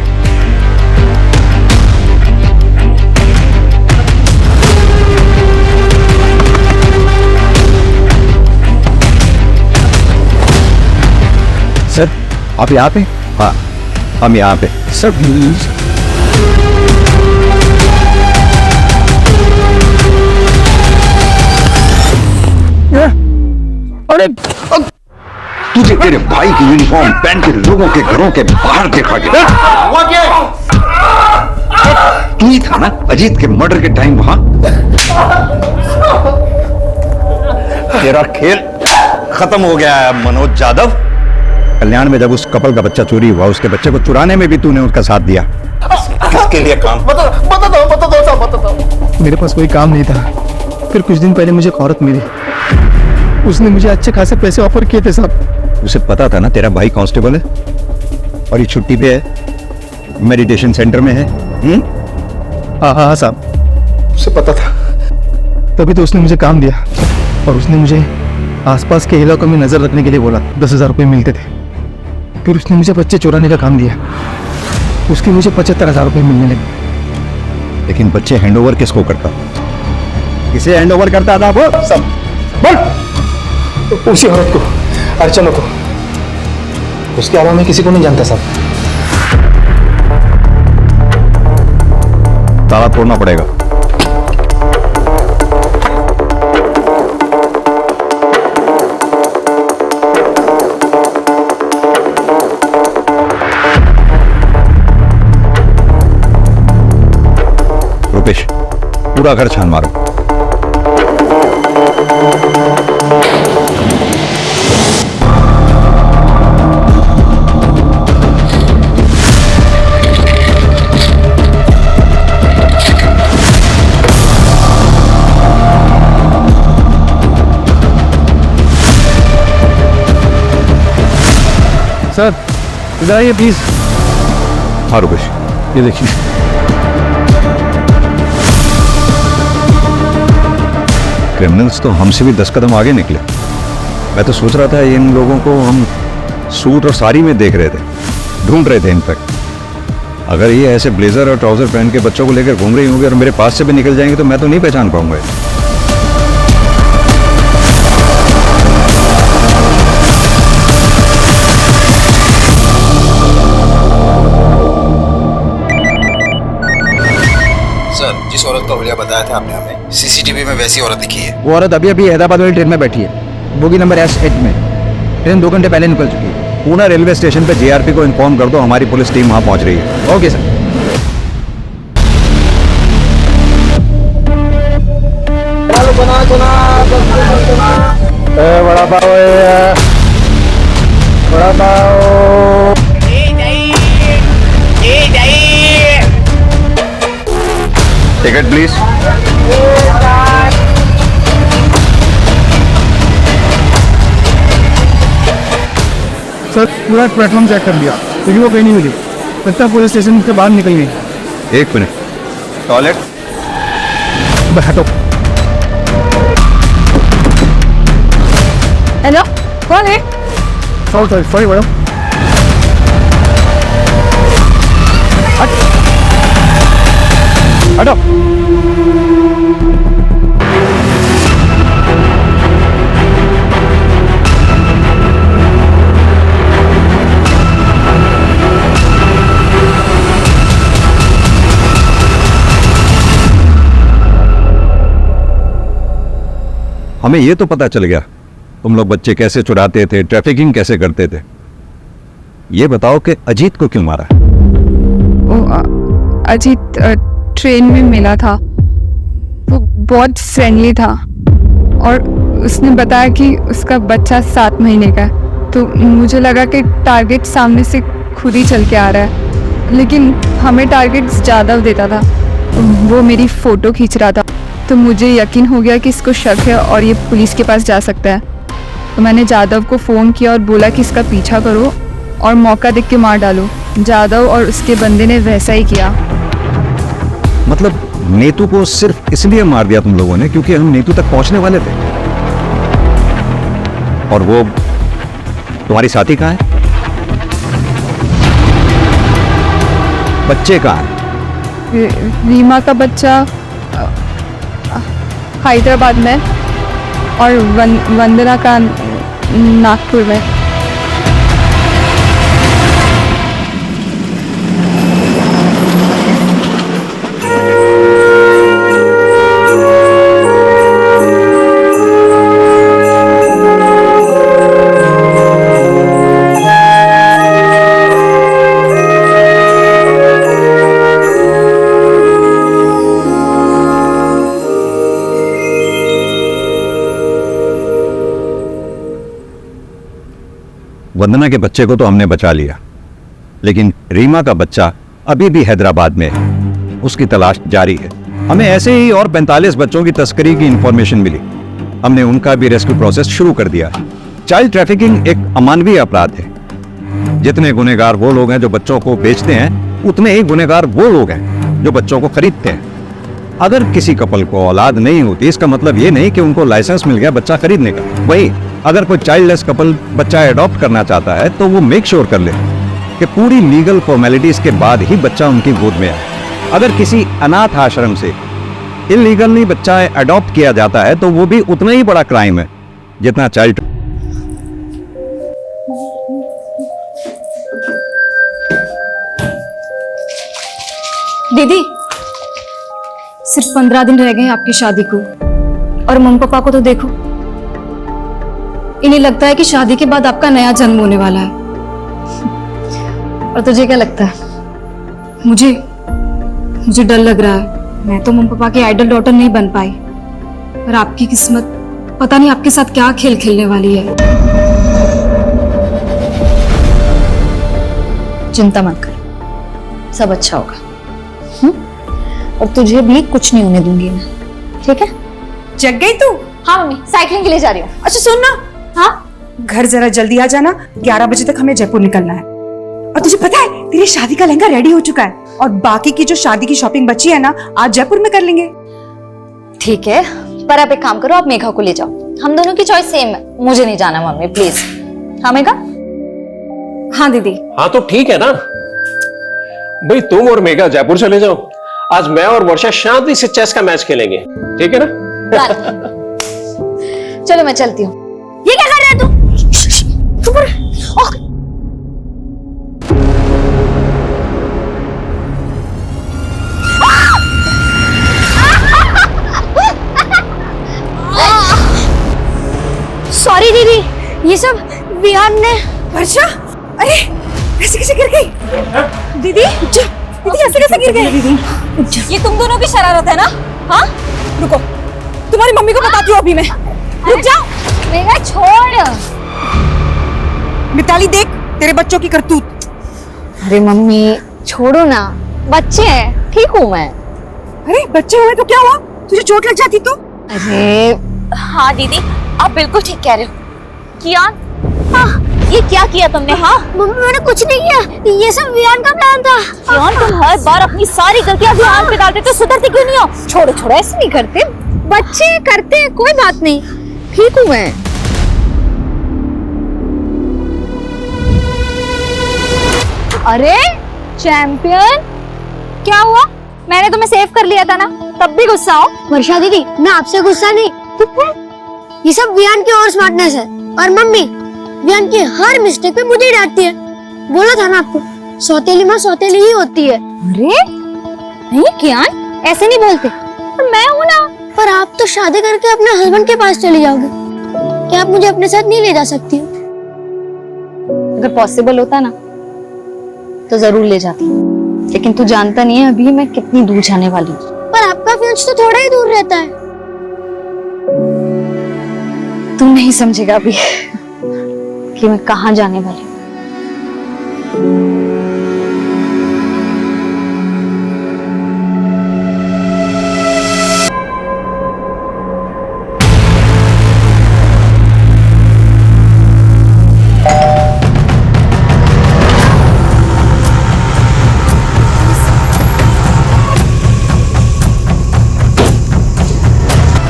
सर आप यहाँ पे? हाँ, हम यहाँ पे। Sir please. अरे तुझे तेरे भाई की यूनिफॉर्म पहन के लोगों के घरों के बाहर देखा गया। तू ही था ना अजीत के मर्डर के टाइम वहां? तेरा खेल खत्म हो गया है मनोज जाधव। कल्याण में जब उस कपल का बच्चा चोरी हुआ, उसके बच्चे को चुराने में भी तूने उसका साथ दिया। किसके लिए काम? बता दो। मेरे पास कोई काम नहीं था। फिर कुछ दिन पहले मुझे एक औरत मिली, उसने मुझे अच्छे खासे पैसे ऑफर किए थे साहब। उसे पता था ना तेरा भाई कांस्टेबल है और ये छुट्टी पे है, मेडिटेशन सेंटर में है। हाँ साहब, उसे पता था, तभी तो उसने मुझे काम दिया। और उसने मुझे आसपास के इलाकों में नजर रखने के लिए बोला। 10,000 रुपये मिलते थे। फिर उसने मुझे बच्चे चुराने का काम दिया। उसके मुझे 75,000 रुपये मिलने लगे। लेकिन बच्चे हैंडओवर किसको करता? किसे हैंडओवर करता था वो? सब बोल। उसी औरत को, अर्चना को। उसके अलावा मैं किसी को नहीं जानता साहब। ताला तोड़ना पड़ेगा। रुपेश, पूरा घर छान मारो। सर इधर आइए प्लीज। हाँ रुपेश, ये देखिए। क्रिमिनल्स तो हमसे भी 10 कदम आगे निकले। मैं तो सोच रहा था इन लोगों को हम सूट और साड़ी में देख रहे थे, ढूंढ रहे थे। इनफैक्ट अगर ये ऐसे ब्लेजर और ट्राउजर पहन के बच्चों को लेकर घूम रही होंगे और मेरे पास से भी निकल जाएंगे तो मैं तो नहीं पहचान पाऊंगा। जिस औरत का हुलिया बताया था आपने हमें, सीसीटीवी में वैसी औरत दिखी है। वो औरत अभी अभी हैदराबाद वाली ट्रेन में बैठी है, बोगी नंबर S8 में। ट्रेन 2 घंटे पहले निकल चुकी है। पूना रेलवे स्टेशन पे जीआरपी को इन्फॉर्म कर दो, हमारी पुलिस टीम वहां पहुंच रही है। Okay sir. Vada pav, vada pav. Ticket please. Sir पूरा प्लेटफॉर्म चेक कर लिया लेकिन वो कहीं नहीं मिली। लगता है पुलिस स्टेशन से बाहर निकल गई। एक मिनट, टॉयलेट। हटो। हेलो, कौन है? Sorry madam. हटो। हमें ये तो पता चल गया तुम लोग बच्चे कैसे चुराते थे, ट्रैफिकिंग कैसे करते थे। ये बताओ कि अजीत को क्यों मारा? अजीत ट्रेन में मिला था, वो बहुत फ्रेंडली था और उसने बताया कि उसका बच्चा 7 महीने का है। तो मुझे लगा कि टारगेट सामने से खुद ही चल के आ रहा है, लेकिन हमें टारगेट जादव देता था। वो मेरी फ़ोटो खींच रहा था, तो मुझे यकीन हो गया कि इसको शक है और ये पुलिस के पास जा सकता है। तो मैंने जादव को फ़ोन किया और बोला कि इसका पीछा करो और मौका देख के मार डालो। जादव और उसके बंदे ने वैसा ही किया। मतलब नेतू को सिर्फ इसलिए मार दिया तुम लोगों ने क्योंकि हम नेतू तक पहुंचने वाले थे? और वो तुम्हारी साथी कहाँ है? बच्चे कहाँ है? रीमा का बच्चा हैदराबाद में और वंदना का नागपुर में। वंदना के बच्चे को तो हमने बचा लिया, लेकिन रीमा का बच्चा अभी भी हैदराबाद में है। उसकी तलाश जारी है। हमें ऐसे ही और 45 बच्चों की तस्करी की इंफॉर्मेशन मिली। हमने उनका भी रेस्क्यू प्रोसेस शुरू कर दिया है। चाइल्ड ट्रैफिकिंग एक अमानवीय अपराध है। जितने गुनहगार वो लोग हैं जो बच्चों को बेचते हैं, उतने ही गुनहगार वो लोग हैं जो बच्चों को खरीदते हैं। अगर किसी कपल को औलाद नहीं होती, इसका मतलब ये नहीं कि उनको लाइसेंस मिल गया बच्चा खरीदने का। वही अगर कोई चाइल्डलेस कपल बच्चा अडॉप्ट करना चाहता है तो वो मेक श्योर कर ले कि पूरी लीगल फॉर्मेलिटीज के बाद ही बच्चा उनकी गोद में आए। अगर किसी अनाथ आश्रम से इलीगली बच्चा अडॉप्ट किया जाता है तो वो भी उतना ही बड़ा क्राइम है जितना चाइल्ड। दीदी, सिर्फ 15 दिन रह गए आपकी शादी को और मम्मी पापा को तो देखो, इन्हें लगता है कि शादी के बाद आपका नया जन्म होने वाला है। और तुझे क्या लगता है? मुझे डर लग रहा है। मैं तो मम्मी पापा की आइडल डॉटर नहीं बन पाई, और आपकी किस्मत पता नहीं आपके साथ क्या खेल खेलने वाली है। चिंता मत कर, सब अच्छा होगा। और तुझे भी कुछ नहीं होने दूंगी मैं, ठीक है? जग गई तू? हाँ मम्मी, साइकिलिंग के लिए जा रही हूँ। अच्छा सुन ना, हाँ, घर जरा जल्दी आ जाना, 11 बजे तक हमें जयपुर निकलना है। और तुझे पता है तेरी शादी का लहंगा रेडी हो चुका है, और बाकी की जो शादी की शॉपिंग बची है ना, आज जयपुर में कर लेंगे। ठीक है, पर आप एक काम करो, आप मेघा को ले जाओ। हम दोनों की चॉइस सेम है। मुझे नहीं जाना मम्मी, प्लीज। हाँ मेघा? हाँ दीदी। हाँ तो ठीक है ना भाई, तुम और मेघा जयपुर चले जाओ। आज मैं और वर्षा शांति से चेस का मैच खेलेंगे, ठीक है ना? चलो मैं चलती हूँ। ये क्या कर रहा है तू? सॉरी दीदी, ये सब विहान ने। वर्षा, अरे ऐसे कैसे गिर गई? दीदी ऐसे कैसे गिर गई? दीदी ये तुम दोनों की शरारत है ना? हाँ, रुको, तुम्हारी मम्मी को बताती हूँ अभी मैं। रुक जाओ। मेघा छोड़। मिताली देख तेरे बच्चों की करतूत। अरे मम्मी छोड़ो ना, बच्चे हैं, ठीक हूँ मैं। अरे बच्चे हुए तो क्या हुआ, तुझे चोट लग जाती तो? अरे हाँ दीदी, आप बिल्कुल ठीक कह रहे हो। कियान, ये क्या किया तुमने? हाँ मम्मी, मैंने कुछ नहीं किया, ये सब वियान का प्लान था। कियान, तुम हर बार अपनी सारी गलतियां वियान पे डालते, तो सुधरती क्यों नहीं हो? छोड़ो छोड़ो, ऐसे नहीं करते, बच्चे करते हैं, कोई बात नहीं, ठीक हूँ मैं। अरे चैंपियन, क्या हुआ? मैंने तुम्हें सेव कर लिया था ना, तब भी गुस्सा हो? वर्षा दीदी, मैं आपसे गुस्सा नहीं, ये सब वियान की और स्मार्टनेस है। और मम्मी वियान की हर मिस्टेक पे मुझे डांटती है। बोला था ना आपको, सौतेली माँ सौतेली ही होती है। अरे नहीं कियान, ऐसे नहीं बोलते। पर मैं हूँ ना। पर आप तो शादी करके अपने हस्बैंड के पास चली जाओगे, क्या आप मुझे अपने साथ नहीं ले जा सकती हो? अगर पॉसिबल होता ना तो जरूर ले जाती, लेकिन तू जानता नहीं है अभी मैं कितनी दूर जाने वाली हूँ। पर आपका फ्यूज तो थोड़ा ही दूर रहता है। तू नहीं समझेगा अभी कि मैं कहाँ जाने वाली हूँ।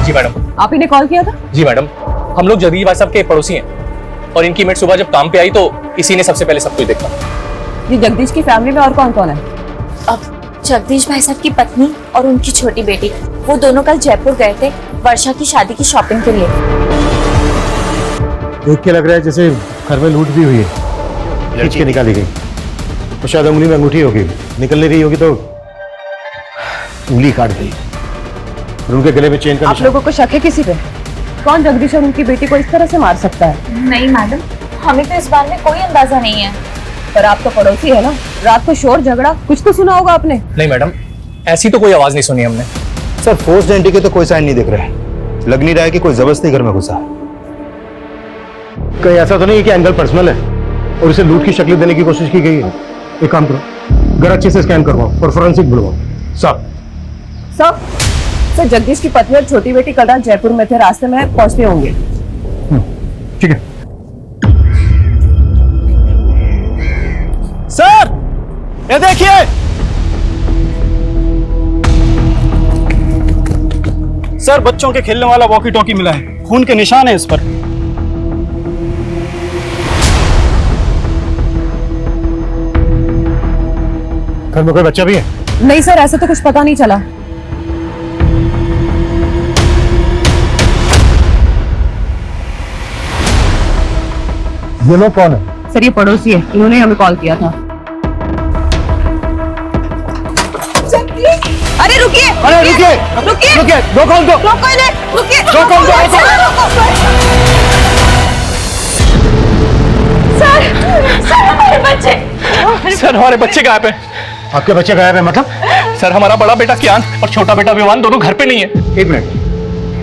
जी मैडम। आप ही ने कॉल किया था? जी मैडम, हम लोग जगदीश भाई साहब के पड़ोसी हैं और इनकी मेट सुबह जब काम पे आई तो इसी ने सबसे पहले सब कुछ देखा। ये जगदीश की फैमिली में और कौन कौन है? अब जगदीश भाई साहब की पत्नी और उनकी छोटी बेटी, वो दोनों कल जयपुर गए थे वर्षा की शादी की शॉपिंग के लिए। देख के लग रहा है जैसे घर में लूट भी हुई है, खींच के निकाली गई। तो शायद उंगली में अंगूठी होगी, निकलने रही होगी तो उंगली काट गई। और उनके गले में चेन का आप लोगों को शक है किसी पे? कौन जगदीश और उनकी बेटी को इस तरह से मार सकता है? नहीं मैडम, हमें तो इस बारे में कोई अंदाजा नहीं है। पर आप तो पड़ोसी है ना, रात को शोर झगड़ा कुछ तो सुना होगा आपने। नहीं मैडम, ऐसी तो कोई आवाज नहीं सुनी हमने। सर फोर्स्ड एंट्री के तो कोई साइन नहीं दिख रहा है, लग नहीं रहा है कि कोई जबरदस्ती घर में घुसा। कहीं ऐसा तो नहीं है कि एंगल पर्सनल है और इसे लूट की शक्ल देने की कोशिश की गई है? एक काम करो, घर अच्छे से स्कैन करवाओ और फोरेंसिक बुलवाओ। सब सर, जगदीश की पत्नी और छोटी बेटी कल रात जयपुर में थे, रास्ते में पहुंचते होंगे। ठीक है सर, ये देखिए, सर बच्चों के खेलने वाला वॉकी टॉकी मिला है, खून के निशान है इस पर। घर में कोई बच्चा भी है? नहीं सर, ऐसा तो कुछ पता नहीं चला। ये लोग कौन है? सर ये पड़ोसी है, इन्होंने हमें कॉल किया था। अरे रुकिए, रुकिए, दो कॉल दो, रुकिए, दो कॉल दो। सर हमारे बच्चे। सर हमारे बच्चे गायब हैं। आपके बच्चे गायब है मतलब? सर हमारा बड़ा बेटा कियान और छोटा बेटा विवान दोनों घर पे नहीं है। एक मिनट,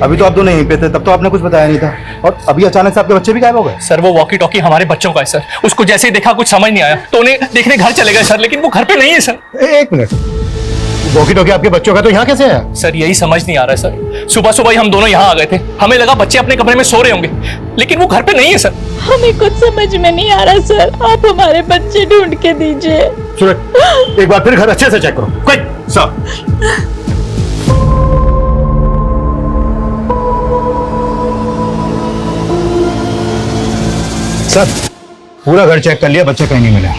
अभी तो आप दोनों यहीं पे थे, तब तो आपने कुछ बताया नहीं था, और अभी अचानक से आपके बच्चे भी गायब हो गए? सर वो वॉकी टॉकी हमारे बच्चों का है सर, उसको जैसे ही देखा कुछ समझ नहीं आया तो उन्हें देखने घर चले गए सर, लेकिन वो घर पे नहीं है सर। एक मिनट, वॉकी टॉकी आपके बच्चों का तो यहाँ कैसे है? सर यही समझ नहीं आ रहा है सर, सुबह सुबह ही हम दोनों यहाँ आ गए थे, हमें लगा बच्चे अपने कमरे में सो रहे होंगे, लेकिन वो घर पे नहीं है सर। हमें कुछ समझ में नहीं आ रहा सर, आप हमारे बच्चे ढूंढ के दीजिए। सूरज, एक बार फिर घर अच्छे से चेक करो। Quick sir. सर पूरा घर चेक कर लिया, बच्चा कहीं नहीं मिला।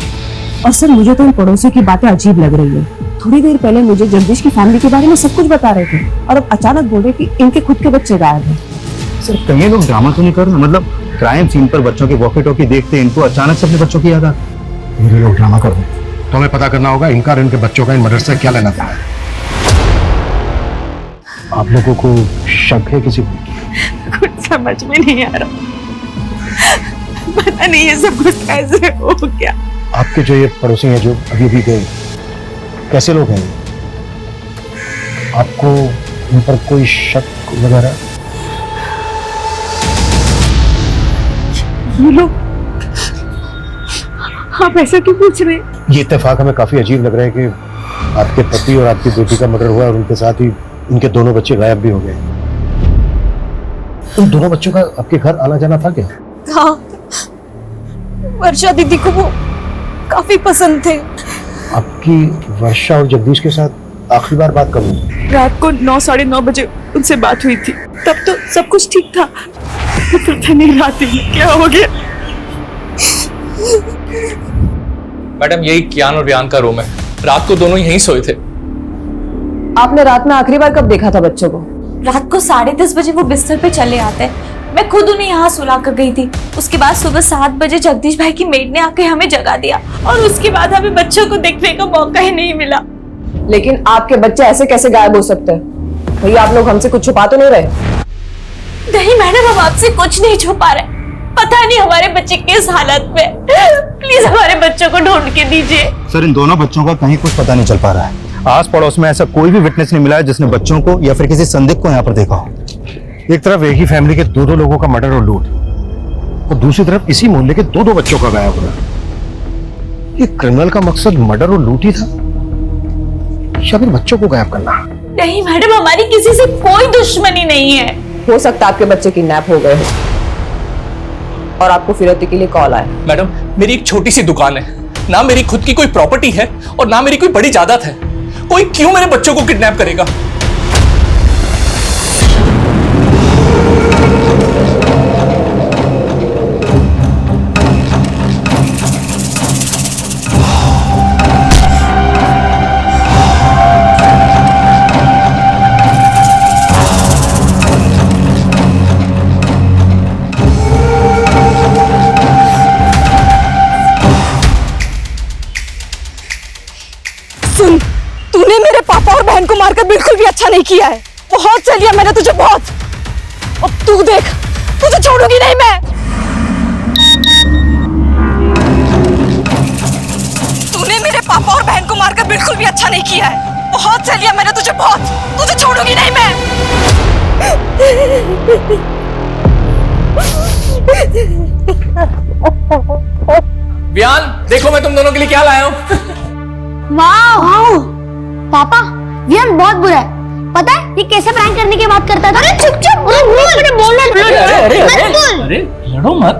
और सर मुझे तो इन पड़ोसियों की बातें अजीब लग रही है। थोड़ी देर पहले मुझे जगदीश की फैमिली के बारे में सब कुछ बता रहे थे और अब अचानक बोल रहे कि इनके खुद के बच्चे गायब हैं। सर कहीं लोग ड्रामा तो नहीं कर रहे? मतलब क्राइम सीन पर बच्चों की वॉकी टॉकी देखते इनको अचानक से अपने बच्चों की याद आती। ये लोग ड्रामा कर रहे हैं, तो हमें पता करना होगा इनका और इनके बच्चों का इन मर्डर से क्या लेना था। आप लोगों को शक है किसी को? कुछ समझ में नहीं आ रहा, पता नहीं ये सब कुछ कैसे हो गया। आपके जो ये पड़ोसी हैं जो अभी भी गए, कैसे लोग हैं? आपको इन पर कोई शक वगैरह? ये लोग, आप ऐसा क्यों पूछ रहे हैं? ये इत्तेफाक हमें काफी अजीब लग रहा है कि आपके पति और आपकी बेटी का मर्डर हुआ और उनके साथ ही उनके दोनों बच्चे गायब भी हो गए। उन दोनों बच्चों का आपके घर आना जाना था क्या? हाँ, वर्षा दीदी को वो काफी पसंद थे। आपकी वर्षा और जगदीश के साथ आखिरी बार बात कब हुई? रात को 9 साढ़े 9 बजे उनसे बात हुई थी। तब तो सब कुछ ठीक था, पता नहीं रात में क्या हो गया। मैडम यही कियान और रियान का रूम है, रात को दोनों यहीं सोए थे। आपने रात में आखिरी बार कब देखा था बच्चों को? रात को 10:30 बजे वो बिस्तर पे चले आते हैं। मैं खुद उन्हें यहाँ सुला कर गई थी। उसके बाद सुबह 7 बजे जगदीश भाई की मेड ने आकर हमें जगा दिया और उसके बाद हमें बच्चों को देखने का मौका ही नहीं मिला। लेकिन आपके बच्चे ऐसे कैसे गायब हो सकते हैं? भैया आप लोग हमसे कुछ छुपा तो नहीं रहे? नहीं मैडम, हम आपसे कुछ नहीं छुपा रहे। पता नहीं हमारे बच्चे किस हालत में। प्लीज हमारे बच्चों को ढूंढ के दीजिए। सर, इन दोनों बच्चों का कहीं कुछ पता नहीं चल पा रहा है। आस पड़ोस में ऐसा कोई भी विटनेस नहीं मिला है जिसने बच्चों को या फिर किसी संदिग्ध को यहाँ पर देखा हो। एक तरफ एक ही फैमिली के दो लोगों का मर्डर और लूट, और दूसरी तरफ इसी मोहल्ले के दो बच्चों का गायब होना। ये क्रिमिनल का मकसद मर्डर और लूट ही था या फिर बच्चों को गायब करना? नहीं मैडम, हमारी किसी से कोई दुश्मनी नहीं है। हो सकता है आपके बच्चे किडनैप हो गए हो और आपको फिरौती के लिए कॉल आया। मैडम मेरी एक छोटी सी दुकान है, ना मेरी खुद की कोई प्रॉपर्टी है और ना मेरी कोई बड़ी जायदाद है। कोई क्यों मेरे बच्चों को किडनैप करेगा? सुन, तूने मेरे पापा और बहन को मारकर बिल्कुल भी अच्छा नहीं किया है। बहुत सह लिया मैंने तुझे, बहुत। अब तू देख, तुझे छोड़ूंगी नहीं मैं। तूने मेरे पापा और बहन को मारकर बिल्कुल भी अच्छा नहीं किया है। बहुत सह लिया मैंने तुझे, बहुत। तुझे छोड़ूंगी नहीं मैं। वियान देखो मैं तुम दोनों के लिए क्या लाया हूं। वाह पापा, वियान बहुत बुरा है। पता है ये कैसे प्रैंक करने की बात करता था? अरे चुप चुप, मुझे बोलना अरे लड़ो मत।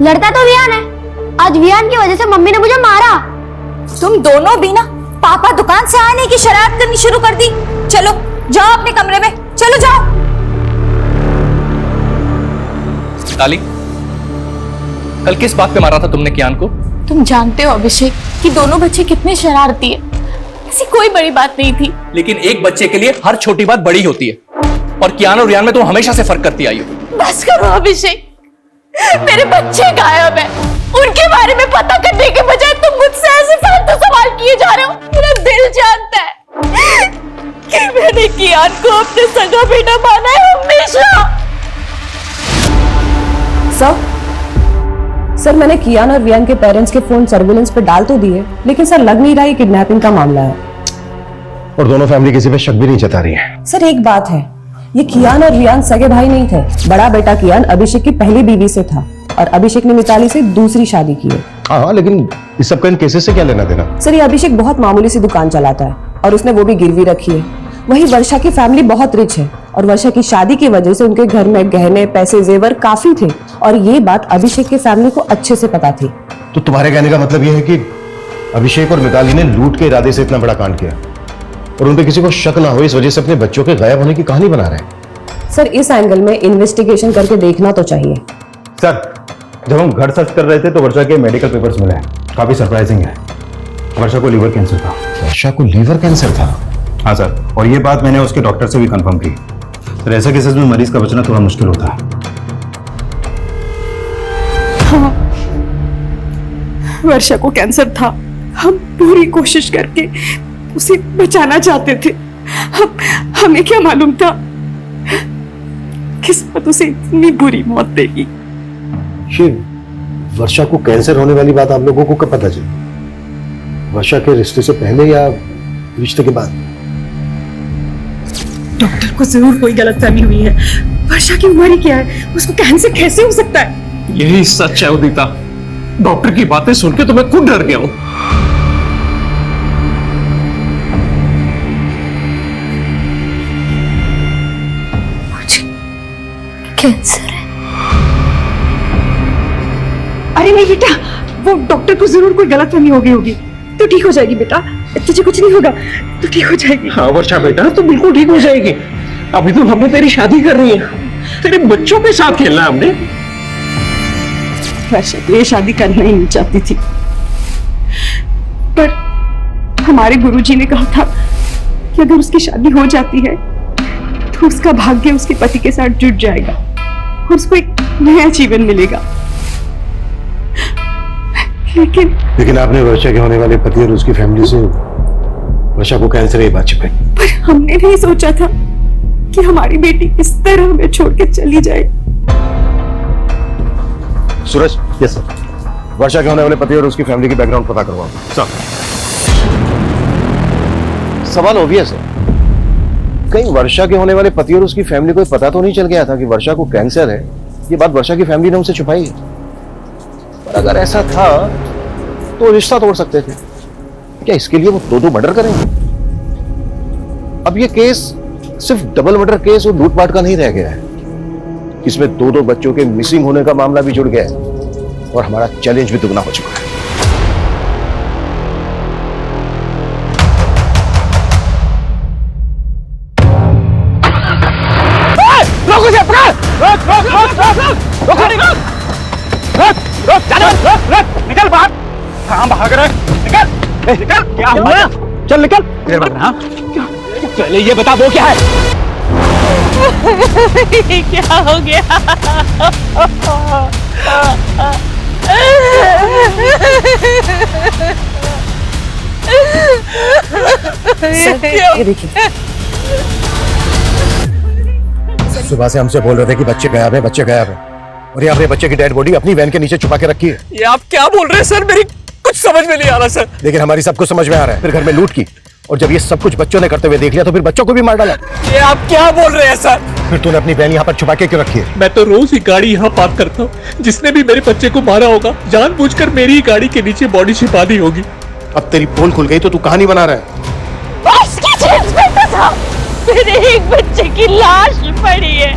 लड़ता तो वियान है। आज वियान की वजह से मम्मी ने मुझे मारा। तुम दोनों भी ना पापा दुकान से आने की शरारत करनी शुरू कर दी। चलो जाओ अपने कमरे में, चलो जाओ। ताली, कल किस बात पे मारा था तुमने कियान को? तुम जानते हो अभिषेक कि दोनों बच्चे कितने शरारती है। ऐसी कोई बड़ी बात नहीं थी। लेकिन एक बच्चे के लिए हर छोटी बात बड़ी होती है और कियान और रियान में तुम हमेशा से फर्क करती आई हो। बस करो अभिषेक, मेरे बच्चे गायब है। उनके बारे में पता करने के बजाय तुम मुझसे ऐसे फालतू सवाल किए जा रहे हो। मेरा दिल जानता है कि मैंने कियान को अपने सगा बेटा माना है हमेशा। सर मैंने कियान और रियान के पेरेंट्स के फोन सर्विलेंस पे डाल तो दिए, लेकिन सर लग नहीं रहा ये किडनैपिंग का मामला है। और दोनों फैमिली किसी पे शक भी नहीं जता रही है। सर एक बात है, ये कियान और रियान सगे भाई नहीं थे। बड़ा बेटा कियान अभिषेक की पहली बीवी से था और अभिषेक ने मिताली से दूसरी शादी की है। हाँ, लेकिन इस सब का इन केसेस से क्या लेना देना? सर ये अभिषेक बहुत मामूली सी दुकान चलाता है और उसने वो भी गिरवी रखी है। वही वर्षा की फैमिली बहुत रिच है और वर्षा की शादी की वजह से उनके घर में गहने पैसे जेवर काफी थे और ये बात अभिषेक की फैमिली को अच्छे से पता थी। तो तुम्हारे कहने का मतलब यह है कि अभिषेक और मिताली ने लूट के इरादे से इतना बड़ा कांड किया और उन पे किसी को शक ना हो इस वजह से अपने बच्चों के गायब होने की कहानी बना रहे हैं? सर इस एंगल में इन्वेस्टिगेशन करके देखना तो चाहिए। सर जब हम घर सर्च कर रहे थे तो वर्षा के मेडिकल पेपर्स मिले, काफी सरप्राइजिंग है। वर्षा को लीवर कैंसर था। वर्षा को लीवर कैंसर था? हाँ सर, और ये बात मैंने उसके डॉक्टर से भी कंफर्म की। सर ऐसे केसेस में मरीज का बचना थोड़ा मुश्किल होता है। हाँ, वर्षा को कैंसर था। हम पूरी कोशिश करके उसे बचाना चाहते थे। हमें क्या मालूम था किस्मत उसे इतनी बुरी मौत देगी। वर्षा को कैंसर होने वाली बात आप लोगों को कब पता चली? वर्षा के रिश्ते से पहले या रिश्ते के बाद? डॉक्टर को जरूर कोई गलतफहमी हुई है। वर्षा की उम्र ही क्या है, उसको कैंसर कैसे हो सकता है? यही सच है उदिता। डॉक्टर की बातें सुन के तो मैं खुद डर गया हूं। कैंसर है। अरे नहीं बेटा, वो डॉक्टर को जरूर कोई गलतफहमी हो गई होगी। तो ठीक हो जाएगी बेटा, तुझे कुछ नहीं होगा, तो ठीक हो जाएगी। हाँ वर्षा बेटा, तो बिल्कुल ठीक हो जाएगी। अभी तो हमने तेरी शादी कर रही है, तेरे बच्चों के साथ खेलना हमने। वर्षा तो ये शादी करना ही नहीं चाहती थी, पर हमारे गुरुजी ने कहा था कि अगर उसकी शादी हो जाती है तो उसका भाग्य उसके पति के साथ जुड़ जाएगा और उसको एक नया जीवन मिलेगा। लेकिन आपने वर्षा के होने वाले पति और उसकी फैमिली से वर्षा को कैंसर ही बात छिपाई। पर हमने नहीं सोचा था कि हमारी बेटी इस तरह हमें छोड़ के चली जाए। सूरज, यस सर, वर्षा के होने वाले पति और उसकी फैमिली की बैकग्राउंड पता करवाओ। सर, सवाल ऑब्वियस है, कहीं वर्षा के होने वाले पति और उसकी फैमिली को पता तो नहीं चल गया था कि वर्षा को कैंसर है? ये बात वर्षा की फैमिली ने उनसे छुपाई है। पर अगर ऐसा था तो रिश्ता तोड़ सकते थे क्या? इसके लिए वो दो मर्डर करेंगे? अब ये केस सिर्फ डबल मर्डर केस और लूटपाट का नहीं रह गया है, इसमें दो बच्चों के मिसिंग होने का मामला भी जुड़ गया है और हमारा चैलेंज भी दुगना हो चुका है। निकल बाहर। कहां भाग रहा है? निकल निकल। क्या हुआ? चल निकल। देर बात ना, पहले ये बता वो क्या है? क्या हो गया? ये देखिए, सुबह से हमसे बोल रहे थे कि बच्चे गायब है, बच्चे गायब है, और ये आपने बच्चे की डेड बॉडी अपनी वैन के नीचे छुपा के रखी है। ये आप क्या बोल रहे हैं सर? मेरी कुछ समझ में नहीं आ रहा सर। लेकिन हमारी सबको समझ में आ रहा है। फिर घर में लूट की, और जब ये सब कुछ बच्चों ने करते हुए देख लिया तो फिर बच्चों को भी मार डाला। ये आप क्या बोल रहे हैं सर? फिर तूने अपनी वैन यहाँ पर छुपा के क्यों रखी है? मैं तो रोज ही गाड़ी यहाँ पार्क करता हूँ। जिसने भी मेरे बच्चे को मारा होगा जानबूझकर मेरी ही गाड़ी के नीचे बॉडी छिपा दी होगी। अब तेरी पोल खुल गई तो तू कहानी बना रहा है। मेरे एक बच्चे की लाश पड़ी है,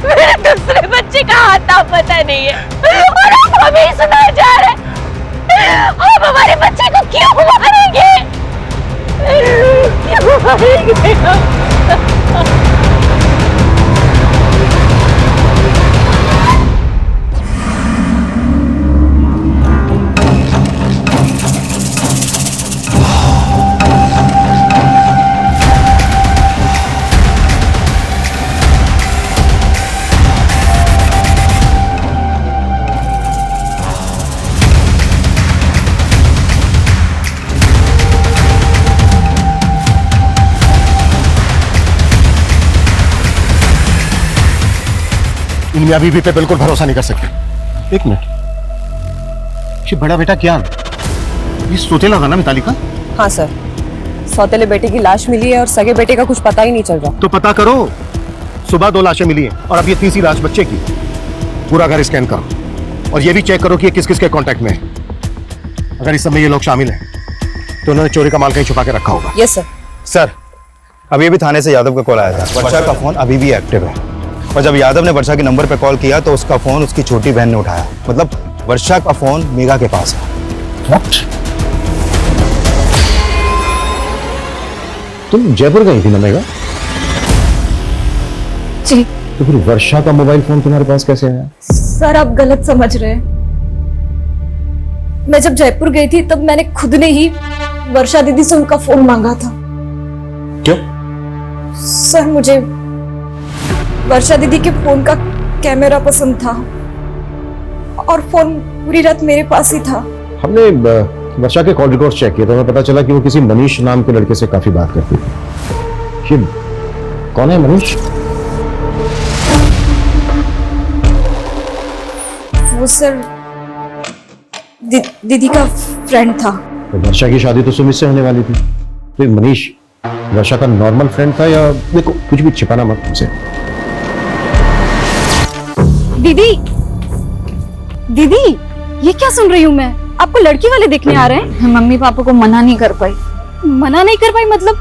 मेरे दूसरे बच्चे का आता पता नहीं है, और अब हमें सुनाया जा रहा है हम हमारे बच्चे को क्यों मारेंगे? क्यों मारेंगे? इनमें अभी भी पे बिल्कुल भरोसा नहीं कर सकते। एक मिनट, ये बड़ा बेटा क्या ये सौतेला था ना मिताली का? हाँ सर, सौतेले बेटे की लाश मिली है और सगे बेटे का कुछ पता ही नहीं चल रहा। तो पता करो। सुबह 2 लाशें मिली हैं और अब ये तीसरी लाश बच्चे की। पूरा घर स्कैन करो और ये भी चेक करो कि ये किस किस के कांटेक्ट में है। अगर इस समय ये लोग शामिल हैं तो उन्होंने चोरी का माल कहीं छुपा के रखा होगा। Yes sir. सर, अभी भी थाने से यादव का कॉल आया था। वर्षा का फोन अभी भी एक्टिव है, और जब यादव ने वर्षा के नंबर पे कॉल किया तो उसका फोन उसकी छोटी बहन ने उठाया। मतलब वर्षा का फोन मेघा के पास है। What? तुम जयपुर गई थी ना मेघा? जी। तो फिर वर्षा का मोबाइल फोन तुम्हारे पास कैसे आया? सर आप गलत समझ रहे हैं। मैं जब जयपुर गई थी तब मैंने खुद ने ही वर्षा दीदी से उनका फोन मांगा था। क्यों? सर मुझे वर्षा दीदी के फोन का कैमरा पसंद था और फोन पूरी रात मेरे पास ही था। हमने वर्षा के कॉल रिकॉर्ड चेक किए तो हमें पता चला कि वो किसी मनीष नाम के लड़के से काफी बात करती थी। ये कौन है मनीष? वो सर दीदी का फ्रेंड था। तो वर्षा की शादी तो सुमित से होने वाली थी, तो ये मनीष वर्षा का नॉर्मल फ्रेंड था या? देखो कुछ भी छिपाना मत हमसे। दीदी दीदी ये क्या सुन रही हूँ मैं? आपको लड़की वाले देखने आ रहे हैं? मम्मी पापा को मना नहीं कर पाई। मना नहीं कर पाई मतलब?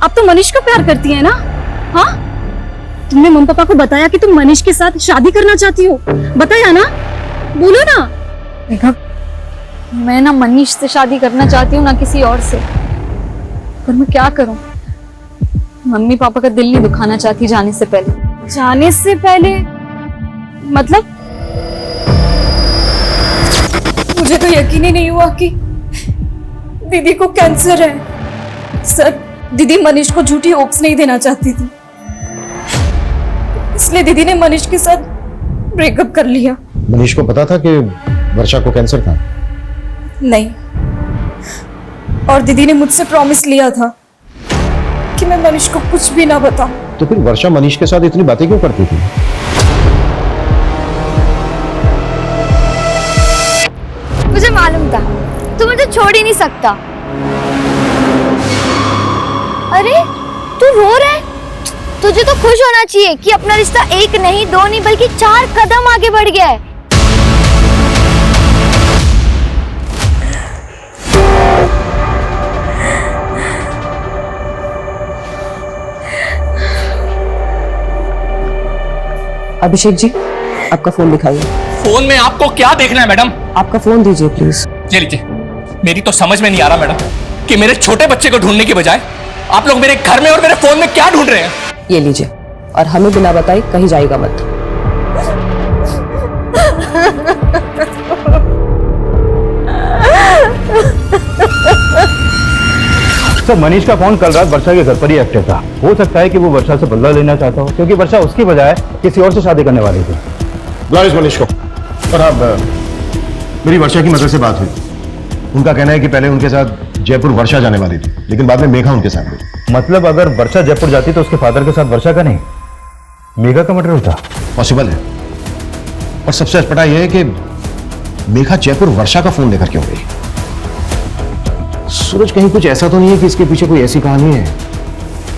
आप तो मनीष को प्यार करती है ना? हाँ तुमने मम्मी पापा को बताया कि तुम मनीष के साथ शादी करना चाहती हो? बताया ना? बोलो ना। देखा, मैं ना मनीष से शादी करना चाहती हूँ, ना किसी और से। पर मैं क्या करूँ? मम्मी पापा का दिल नहीं दुखाना चाहती जाने से पहले। जाने से पहले मतलब? मुझे तो यकीन ही नहीं हुआ कि दीदी को कैंसर है। सर, दीदी मनीष को झूठी होप्स नहीं देना चाहती थी, इसलिए दीदी ने मनीष के साथ ब्रेकअप कर लिया। मनीष को पता था कि वर्षा को कैंसर था? नहीं, और दीदी ने मुझसे प्रॉमिस लिया था कि मैं मनीष को कुछ भी ना बताऊं। तो फिर वर्षा मनीष के साथ इतनी बातें क्यों करती थी? मुझे मालूम था तू मुझे छोड़ ही नहीं सकता। अरे तू रो रहा है? तुझे तो खुश होना चाहिए कि अपना रिश्ता एक नहीं, दो नहीं, बल्कि 4 कदम आगे बढ़ गया है। अभिषेक जी, आपका फोन दिखाइए। फोन में आपको क्या देखना है मैडम? आपका फोन दीजिए प्लीज। ये लीजिए। मेरी तो समझ में नहीं आ रहा मैडम कि मेरे छोटे बच्चे को ढूंढने की बजाय आप लोग मेरे घर में और मेरे फोन में क्या ढूंढ रहे हैं? ये लीजिए, और हमें बिना बताए कहीं जाएगा मत। सर, मनीष का फोन कल रात वर्षा के घर पर ही एक्टिव था। हो सकता है कि वो वर्षा से बदला लेना चाहता हो, क्योंकि वर्षा उसकी बजाय किसी और से शादी करने वाली थी। बुलाओ इस मनीष को। और अब मेरी वर्षा की मदद से बात हुई। उनका कहना है कि पहले उनके साथ जयपुर वर्षा जाने वाली थी, लेकिन बाद में मेघा उनके साथ गई। मतलब अगर वर्षा जयपुर जाती तो उसके फादर के साथ वर्षा का नहीं, मेघा का मर्डर होता। पॉसिबल है। और सबसे अटपटा यह है कि मेघा जयपुर वर्षा का फोन लेकर क्यों गई? सूरज, कहीं कुछ ऐसा तो नहीं है कि इसके पीछे कोई ऐसी कहानी है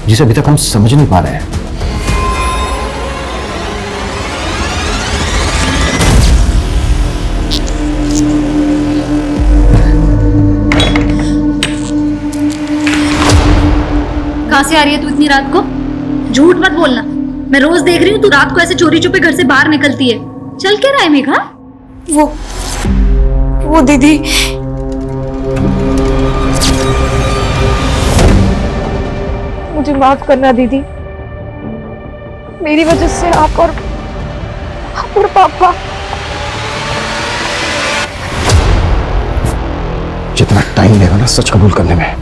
जिसे अभी तक हम समझ नहीं पा रहे हैं? कहाँ से आ रही है तू इतनी रात को? झूठ मत बोलना। मैं रोज देख रही हूँ तू रात को ऐसे चोरी छुपे घर से बाहर निकलती है। चल क्या रहा है मेघा? वो दीदी, मुझे माफ करना दीदी। मेरी वजह से आप और पापा। जितना टाइम लेगा ना सच कबूल करने में,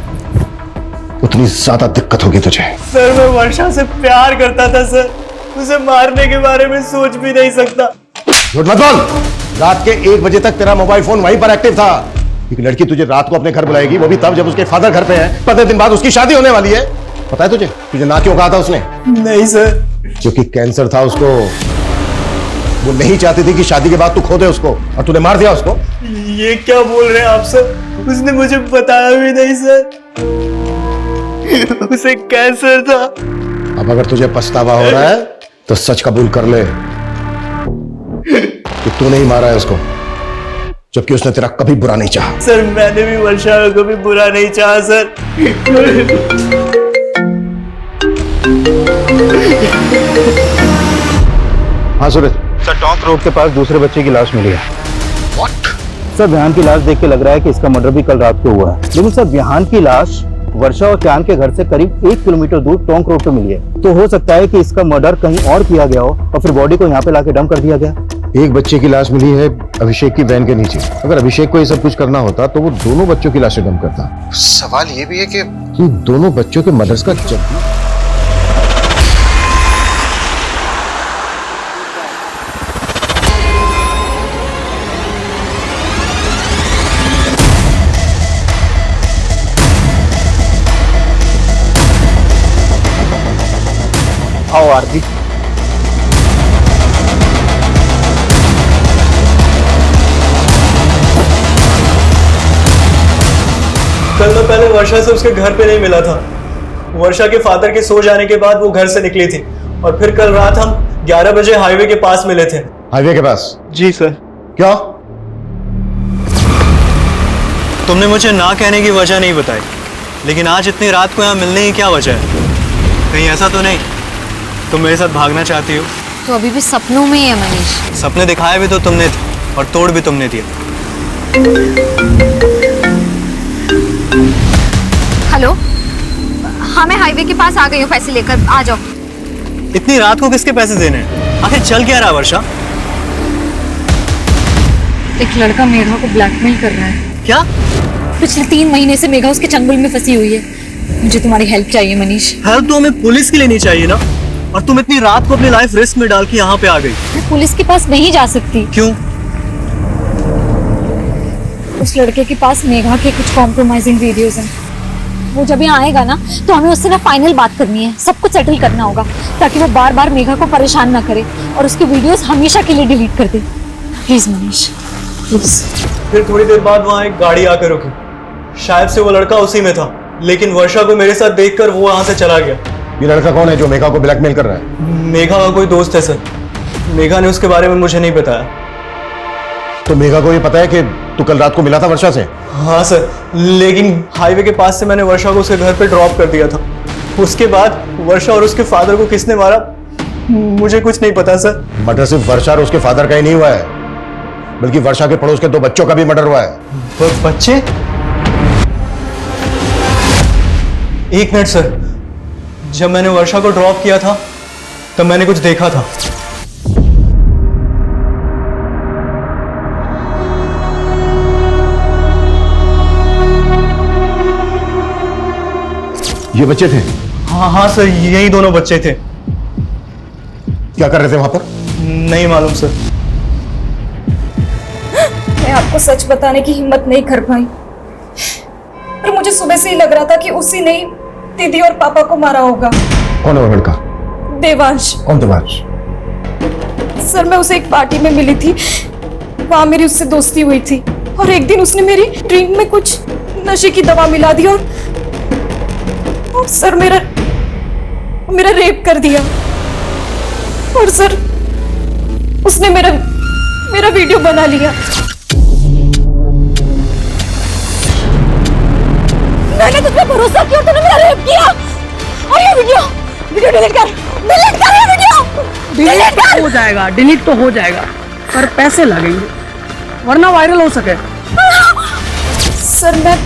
उतनी ज्यादा दिक्कत होगी तुझे। सर, मैं वर्षा से प्यार करता था सर। उसे मारने के बारे में सोच भी नहीं सकता। झूठ मत बोल। रात के 1 बजे तक तेरा मोबाइल फोन वहीं पर एक्टिव था। एक लड़की तुझे रात को अपने घर बुलाएगी, वो भी तब जब उसके फादर घर पे है। 15 दिन बाद उसकी शादी होने वाली है। पता है तुझे ना क्यों कहा था उसने? नहीं सर। क्योंकि कैंसर था उसको। वो नहीं चाहती थी कि शादी के बाद तू खो दे उसको, और तूने मार दिया उसको। ये क्या बोल रहे हैं आप सर? उसने मुझे बताया भी नहीं सर। उसे कैंसर था। अब अगर तुझे पछतावा हो रहा है तो सच कबूल कर ले कि तूने ही मारा है उसको, जबकि उसने तेरा कभी बुरा नहीं चाहा। सर, मैंने भी वर्षा का कभी बुरा नहीं चाहा सर। हाँ सूरज सर, टॉन्क रोड के पास दूसरे बच्चे की लाश मिली है। What? सर, विहान की लाश देख के लग रहा है कि इसका मर्डर भी कल रात को हुआ है। लेकिन सर, विहान की लाश वर्षा और चांद के घर से करीब 1 किलोमीटर दूर टोंक रोड पे मिली है। तो हो सकता है कि इसका मर्डर कहीं और किया गया हो और फिर बॉडी को यहाँ पे लाके डंप कर दिया गया। एक बच्चे की लाश मिली है अभिषेक की वैन के नीचे। अगर अभिषेक को ये सब कुछ करना होता तो वो दोनों बच्चों की लाशें डंप करता। सवाल ये भी है कि दोनों बच्चों के मदर्स का आओ आरती। कल मैं पहले वर्षा से उसके घर पे नहीं मिला था। वर्षा के फादर के सो जाने के बाद वो घर से निकली थी, और फिर कल रात हम 11 बजे हाईवे के पास मिले थे। हाईवे के पास? जी सर। क्या? तुमने मुझे ना कहने की वजह नहीं बताई, लेकिन आज इतनी रात को यहाँ मिलने की क्या वजह है? कहीं ऐसा तो नहीं तुम मेरे साथ भागना चाहती हो? तो अभी भी सपनों में ही है मनीष। सपने दिखाए भी तो तुमने थे और तोड़ भी तुमने दिया। हेलो, हाँ मैं हाईवे के पास आ गई हूँ, पैसे लेकर आ जाओ। इतनी रात को किसके पैसे देने हैं? आखिर चल क्या रहा वर्षा? एक लड़का मेघा को ब्लैकमेल कर रहा है। क्या? पिछले 3 महीने से मेघा उसके चंगुल में फंसी हुई है। मुझे तुम्हारी हेल्प चाहिए मनीष। हेल्प तो हमें पुलिस की लेनी चाहिए ना, और तुम इतनी रात को अपनी लाइफ रिस्क में डाल के यहाँ पे आ गई। मैं पुलिस के पास नहीं जा सकती। क्यों? उस लड़के के पास मेघा के कुछ कॉम्प्रोमाइजिंग वीडियोस हैं। वो जब यहाँ आएगा ना तो हमें उससे ना फाइनल बात करनी है, सब कुछ सेटल करना होगा ताकि वो बार बार मेघा को परेशान ना करे और उसके वीडियोस हमेशा के लिए डिलीट कर दे। Please Manish, please. फिर थोड़ी देर बाद वहाँ एक गाड़ी आकर रुकी। शायद से वो लड़का उसी में था, लेकिन वर्षा को मेरे साथ देखकर वो वहाँ से चला गया। ये लड़का कौन है जो मेघा को ब्लैकमेल कर रहा है? मेघा का कोई दोस्त है सर। मेघा ने उसके बारे में मुझे नहीं बताया। तो मेघा को ये पता है कि तू कल रात को मिला था वर्षा से? हाँ सर, लेकिन हाईवे के पास से मैंने वर्षा को उसके घर पे ड्रॉप कर दिया था। उसके बाद वर्षा और उसके फादर को किसने मारा मुझे कुछ नहीं पता सर। मर्डर सिर्फ वर्षा और उसके फादर का ही नहीं हुआ है, बल्कि वर्षा के पड़ोस के 2 बच्चों का भी मर्डर हुआ है। बच्चे? एक मिनट सर, जब मैंने वर्षा को ड्रॉप किया था तब मैंने कुछ देखा था। ये बच्चे थे? हाँ सर, यही दोनों बच्चे थे। क्या कर रहे थे वहां पर? नहीं मालूम सर। मैं आपको सच बताने की हिम्मत नहीं कर पाई, पर मुझे सुबह से ही लग रहा था कि उसी ने दीदी और पापा को मारा होगा। कौन है वो लड़का? देवांश। कौन देवांश? सर मैं उसे एक पार्टी में मिली थी, वहां मेरी उससे दोस्ती हुई थी और एक दिन उसने मेरी ड्रिंक में कुछ नशे की दवा मिला दी और सर मेरा रेप कर दिया। और सर उसने मेरा वीडियो बना लिया। मैंने तुझ पे भरोसा किया, तूने मेरा रेप किया। और ये वीडियो डिलीट कर ये वीडियो। डिलीट हो जाएगा, डिलीट तो हो जाएगा, पर पैसे लगेंगे वरना वायरल हो सके। सर मैं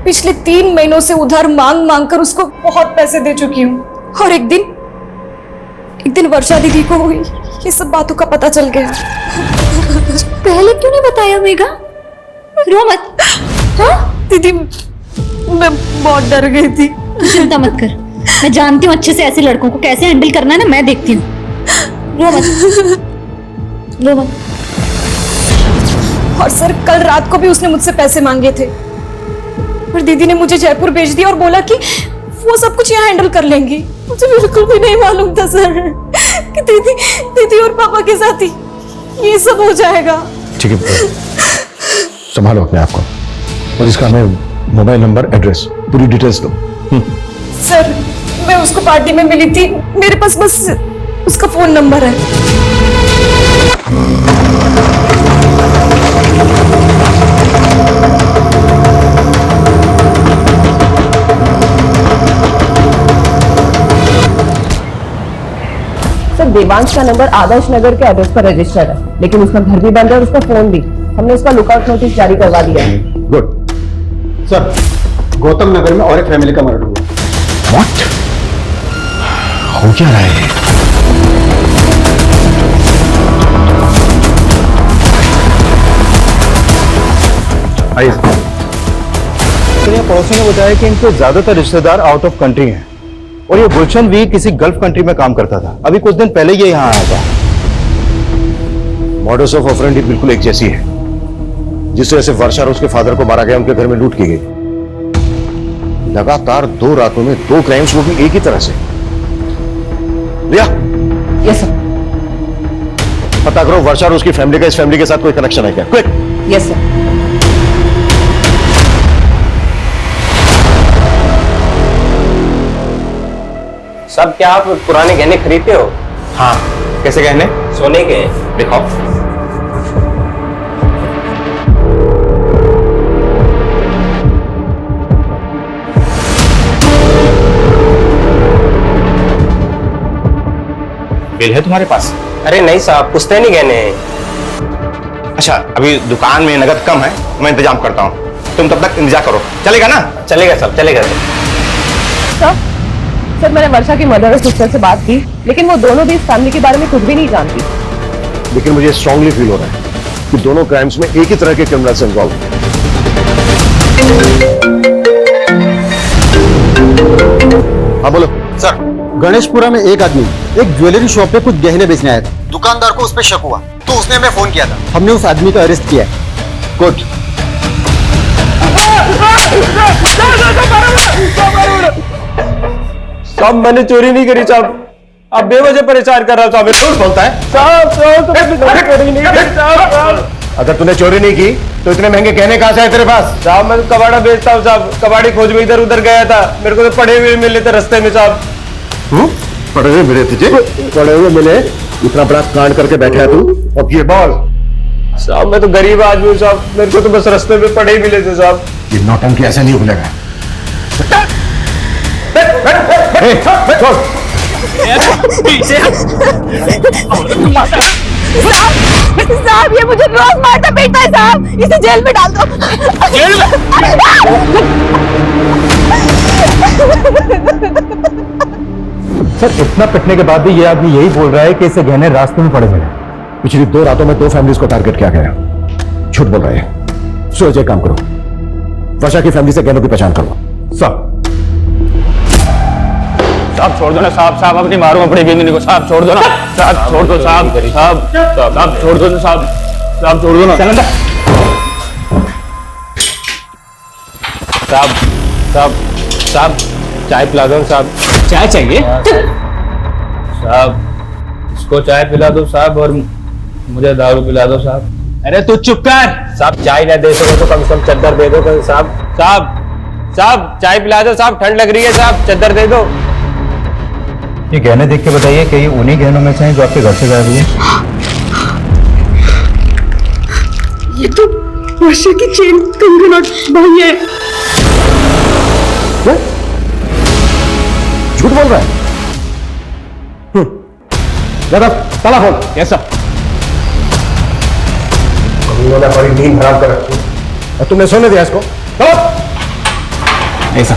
पिछले 3 महीनों से उधार मांग कर उसको बहुत पैसे दे चुकी हूँ और एक दिन वर्षा दीदी को ये सब बातों का पता चल गया। पहले क्यों नहीं बताया मेघा? रो मत। हाँ दीदी, मैं बहुत डर गई थी। चिंता मत कर, मैं जानती हूँ अच्छे से ऐसे लड़कों को कैसे हैंडल करना है ना, मैं देखती हूँ। रो मत। और सर कल रात को भी उसने मुझसे पैसे मांगे थे और दीदी ने मुझे जयपुर भेज दिया और बोला कि वो सब कुछ यहाँ हैंडल कर लेंगी। मुझे बिल्कुल भी नहीं मालूम था सर कि दीदी और पापा के साथ ही ये सब हो जाएगा। ठीक है, संभालो अपने आप को और इसका हमें मोबाइल नंबर, एड्रेस, पूरी डिटेल्स दो। सर मैं उसको पार्टी में मिली थी, मेरे पास बस उसका फोन नंबर है। सर देवांश का नंबर आदर्श नगर के एड्रेस पर रजिस्टर्ड है, लेकिन उसका घर भी बंद है और उसका फोन भी। हमने उसका लुकआउट नोटिस जारी करवा दिया है। गुड सर, गौतम नगर में और एक फैमिली का मर्डर हुआ। व्हाट? हो क्या रहा है? आइए। तो ये पड़ोसी ने बताया कि इनके ज्यादातर रिश्तेदार आउट ऑफ कंट्री हैं और ये गुलशन भी किसी गल्फ कंट्री में काम करता था। अभी कुछ दिन पहले ये यहाँ आया था। मॉडस ऑफ ऑपरेंडी बिल्कुल एक जैसी है। जिस तरह से वर्षा और उसके फादर को मारा गया, उनके घर में लूट की गई। लगातार 2 रातों में 2 क्राइम्स, वो भी एक ही तरह से। रिया, यस सर। पता करो वर्षा और उसकी फैमिली का इस फैमिली के साथ कोई कनेक्शन है क्या? क्विक। Yes sir. सब क्या आप पुराने गहने खरीदते हो? हाँ। कैसे गहने? सोने के। दिखाओ। मोबाइल है तुम्हारे पास? अरे नहीं साहब, पुश्ते नहीं गहने हैं। अच्छा, अभी दुकान में नगद कम है, मैं इंतजाम करता हूँ, तुम तब तक इंतजार करो, चलेगा ना? चलेगा साहब, चलेगा सर। सर मैंने वर्षा की मदर और सिस्टर से बात की, लेकिन वो दोनों भी इस फैमिली के बारे में कुछ भी नहीं जानती। लेकिन मुझे स्ट्रांगली फील हो रहा है कि दोनों क्राइम्स में एक ही तरह के क्रिमिनल्स इन्वॉल्व हैं। हाँ बोलो सर, गणेशपुरा में एक आदमी एक ज्वेलरी शॉप पे कुछ गहने बेचने आया था। दुकानदार को उस पर शक हुआ तो उसने हमें फोन किया था। हमने उस आदमी को अरेस्ट किया है। गुड। साहब मैंने चोरी नहीं करी साहब, आप बेवजह परेशान कर रहा हो साहब। झूठ बोलता है साहब चोरी नहीं करी साहब। अगर तूने चोरी नहीं की तो इतने महंगे गहने कहां से आए तेरे पास? साहब मैं कबाड़ा बेचता हूँ साहब, कबाड़ी खोज में इधर उधर गया था, मेरे को तो पड़े हुए मिले थे रास्ते में साहब। पड़े हुए मिले तुझे? पड़े हुए मिले? इतना बड़ा कांड करके बैठा है तू, और ये बॉल? साहब मैं तो गरीब आदमी हूँ साहब, मेरे को तो बस रास्ते में पड़े ही मिले थे साहब। ये नौटंकी ऐसे नहीं भूलेगा। साहब ये मुझे रोज मारता पीटता है साहब, इसे जेल में डाल दो। जेल में? सर, इतना पिटने के बाद भी ये आदमी यही बोल रहा है कि इसे गहने रास्ते में पड़े मिले। पिछली 2 रातों में 2 फैमिलीज को टारगेट किया गया। झूठ बोल रहा है। सूरज एक काम करो, वर्षा की फैमिली से गहनों की पहचान करो। साहब छोड़ दो ना साहब, साहब अब नहीं मारूंगा अपनी बीवी को, साहब छोड़ दो ना साहब, छोड़ दो साहब, साहब साहब छोड़ दो ना साहब, साहब छोड़ दो ना साहब, साहब साहब चाय पिला दो साहब। चाय चाहिए साहब? इसको चाय पिला दो साहब और मुझे दारू पिला दो साहब। अरे तू चुप कर साहब, चाय ना दे सको तो कम से कम चद्दर दे दो साहब। साहब साहब चाय पिला दो साहब, ठंड लग रही है साहब, चद्दर दे दो। ये गहने देख के बताइए कि ये उन्हीं गहनों में से हैं जो आपके घर से गायब हुए? ये तो वर्षा की चेन कंगन और भाई है। झूठ बोल रहा है? दादा ताला खोल। कैसा? उन्होंने हमारी नींद खराब कर रखी और तुमने सोने दिया इसको? ऐसा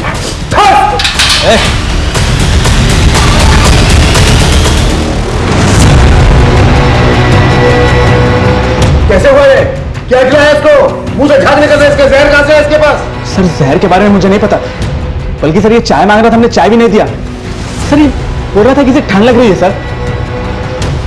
कैसे हुआ ये? क्या खिलाया इसको? मुंह से झाग निकल रहा है इसके, जहर कहां से है इसके पास? सर जहर के बारे में मुझे नहीं पता, बल्कि सर ये चाय मांग रहा था, हमने चाय भी नहीं दिया। सर ये बोल रहा था कि इसे ठंड लग रही है। सर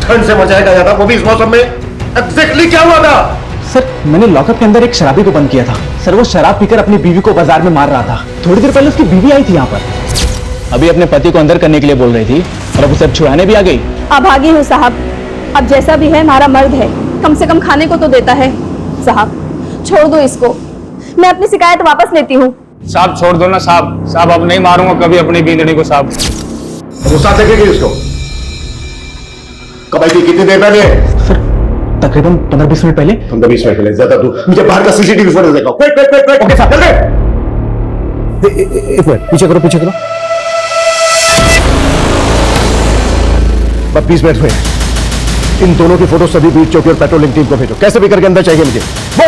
ठंड से मचाएगा ज्यादा, वो भी इस मौसम में? एग्जैक्टली क्या हुआ था? सर मैंने लॉकअप के अंदर एक शराबी को बंद किया था। सर वो शराब पीकर अपनी बीवी को बाजार में मार रहा था। थोड़ी देर पहले उसकी बीवी आई थी यहाँ पर, अभी अपने पति को अंदर करने के लिए बोल रही थी और अब उसे अब छुड़ाने भी आ गई। अभागी हूँ साहब, अब जैसा भी है हमारा मर्द है, कम से कम खाने को तो देता है। साहब छोड़ दो इसको, मैं अपनी शिकायत वापस लेती हूँ। साहब छोड़ दो ना साहब, साहब अब नहीं मारूंगा कभी अपनी बींदड़ी को साहब। गुस्सा देखेगी इसको? कब आई थी, कितनी देर पहले? सर तकरीबन 15-20 मिनट पहले। 15-20 मिनट पहले? ज्यादा दूर मुझे बाहर का सीसीटीवी फुटेज देखो। Wait wait wait wait, okay साहब जल्दी। एक मिनट, पीछे करो पीछे करो। 20 मिनट में इन दोनों की फोटो सभी बीट चौकी और पेट्रोलिंग टीम को भेजो, कैसे भी करके अंदर चाहिए मुझे। वो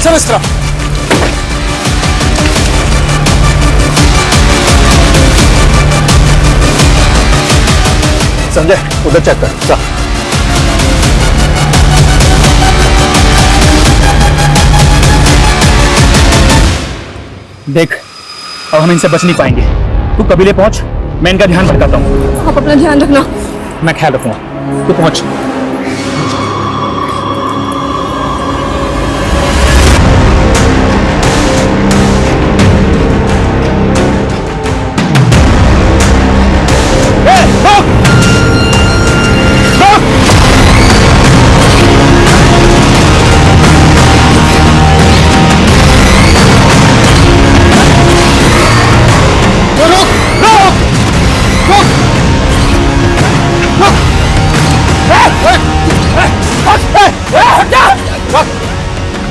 चल इस तरफ। संजय उधर चेक कर। चल देख अब हम इनसे बच नहीं पाएंगे, तू कबीले पहुंच, मैं इनका ध्यान भटकाता हूँ। आप अपना ध्यान रखना। मैं ख्याल रखूंगा, तू पहुंच।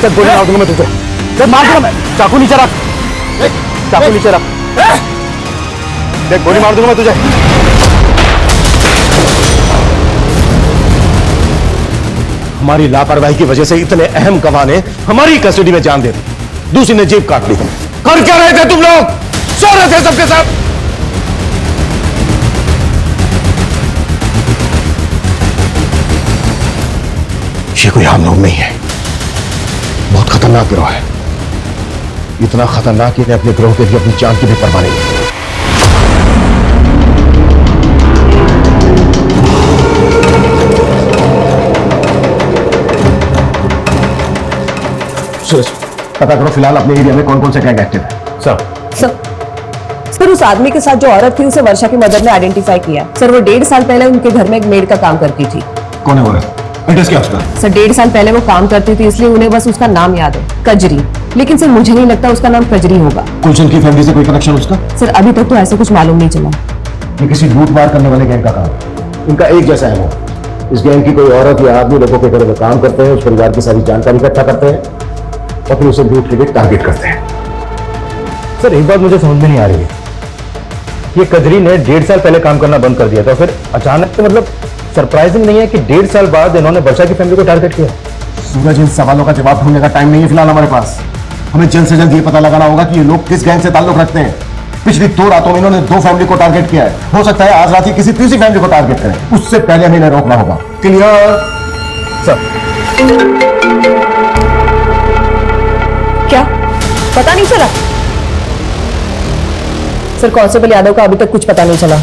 चल गोली मार दूंगा मैं तुझे, चल मार दूंगा मैं। चाकू नीचे रख, चाकू नीचे रख, देख गोली मार दूंगा मैं तुझे। हमारी लापरवाही की वजह से इतने अहम गवाह ने हमारी कस्टडी में जान दे दी, दूसरी ने जेब काट ली। कर क्या रहे थे तुम लोग? सो रहे थे सबके साथ। ये कोई आम लोग नहीं है, बहुत खतरनाक गिरोह है। इतना खतरनाक कि अपने गिरोह के लिए अपनी जान की भी परवाह नहीं है। सूरज, पता करो फिलहाल अपने एरिया में कौन कौन से गैंग एक्टिव है। सर उस आदमी के साथ जो औरत थी उसे वर्षा की मदर ने आइडेंटिफाई किया। सर वो 1.5 साल पहले उनके घर में एक मेड का काम करती थी। कौन है वो? एड्रेस क्या उसका? सर 1.5 साल पहले वो काम करती थी, इसलिए उन्हें बस उसका नाम याद है, कजरी। लेकिन सर मुझे नहीं लगता उसका नाम कजरी होगा। गुलशन की फैमिली से कोई कनेक्शन उसका? सर अभी तक तो ऐसा कुछ मालूम नहीं चला। ये किसी लूट मार करने वाले गैंग का काम है। इनका एक जैसा है वो। इस गैंग की कोई औरत या आदमी लोगों के घरों में काम करते हैं, उस परिवार की सारी जानकारी इकट्ठा करते हैं और फिर उसे लूट के लिए टारगेट करते हैं। सर एक बात मुझे समझ में नहीं आ रही है, ये कजरी ने 1.5 साल पहले काम करना बंद कर दिया था, फिर अचानक से मतलब सरप्राइजिंग नहीं है कि 1.5 साल बाद इन्होंने वर्षा की फैमिली को टारगेट किया। सूरज, इन सवालों का जवाब ढूंढने का टाइम नहीं है फिलहाल हमारे पास। हमें जल्द से जल्द ये पता लगाना होगा कि ये लोग किस गैंग से ताल्लुक रखते हैं। पिछली 2 रातों में इन्होंने 2 फैमिली को टारगेट किया है, हो सकता है आज रात ही किसी तीसरी फैमिली को टारगेट करें। उससे पहले हमें इन्हें रोकना होगा। क्लियर? सर क्या पता नहीं चला? सर कांस्टेबल यादव का अभी तक कुछ पता नहीं चला।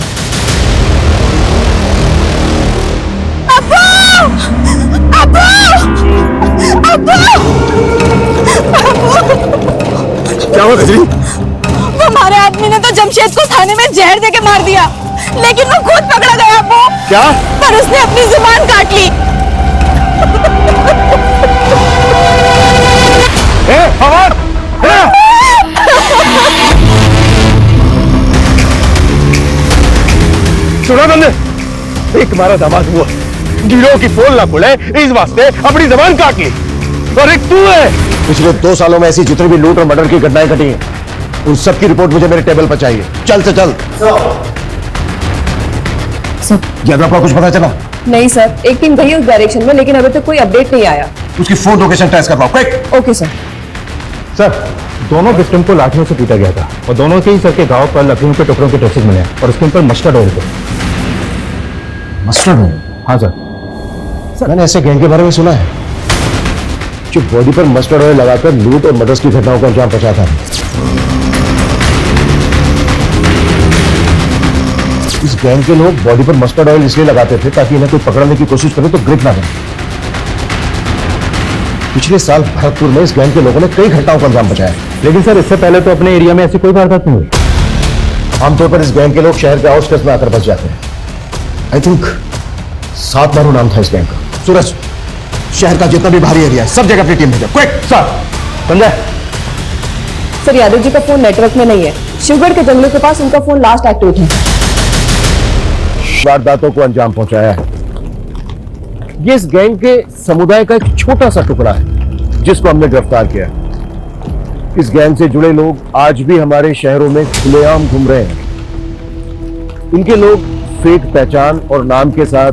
क्या हुआ कजरी? हमारे आदमी ने तो जमशेद को थाने में जहर देके मार दिया, लेकिन वो खुद पकड़ा गया अब्बू। क्या? पर उसने अपनी जुबान काट ली। सुना तुमने? एक हमारा दामाद हुआ, गिरोह की पोल ना खुले इस वास्ते अपनी जबान काट ली। और एक तू है। पिछले 2 सालों में ऐसी जितनी भी लूट और मर्डर की घटनाएं घटी हैं, उन सब की रिपोर्ट मुझे मेरे टेबल पर चाहिए। चल से चल। सर यादव का कुछ पता चला? नहीं सर, एक टीम गई उस डायरेक्शन में, लेकिन अभी तक कोई अपडेट नहीं आया। उसकी फोन लोकेशन ट्रेस करवाओ, क्विक। Okay sir. सर दोनों विक्टिम को लाठियों से पीटा गया था और दोनों के ही सर के घाव पर लकड़ियों के टुकड़ों के ट्रेसेस मिले और उसके ऊपर मस्टर्ड ऑयल थे। Mustard oil? हाँ सर। मैंने ऐसे गैंग के बारे में सुना है जो बॉडी पर मस्टर्ड ऑयल लगाकर लूट और मर्डर्स की घटनाओं को अंजाम पहुंचाता है। इस गैंग के लोग बॉडी पर मस्टर्ड ऑयल इसलिए लगाते थे ताकि इन्हें कोई पकड़ने की कोशिश करे तो ग्रिप ना दें। पिछले साल भरतपुर में इस गैंग के लोगों ने कई घटनाओं को अंजाम पहुंचाया, लेकिन सर इससे पहले तो अपने एरिया में ऐसी कोई वारदात नहीं हुई। आमतौर पर इस गैंग के लोग शहर के आउटस्कर्ट्स में आकर बच जाते हैं। आई थिंक 7 मारू नाम था इस गैंग का। सूरज, शहर का जितना भी भारी एरिया है सब जगह अपनी टीम भेजो, quick. Sir Sanjay. Sir Yadav ji का फोन नेटवर्क में नहीं है, शिवगढ़ के जंगलों के पास उनका फोन लास्ट एक्टिव है। वारदातों को अंजाम पहुंचाया है। ये इस गैंग के समुदाय का एक छोटा सा टुकड़ा है जिसको हमने गिरफ्तार किया है। इस गैंग से जुड़े लोग आज भी हमारे शहरों में खुलेआम घूम रहे हैं। इनके लोग फेक पहचान और नाम के साथ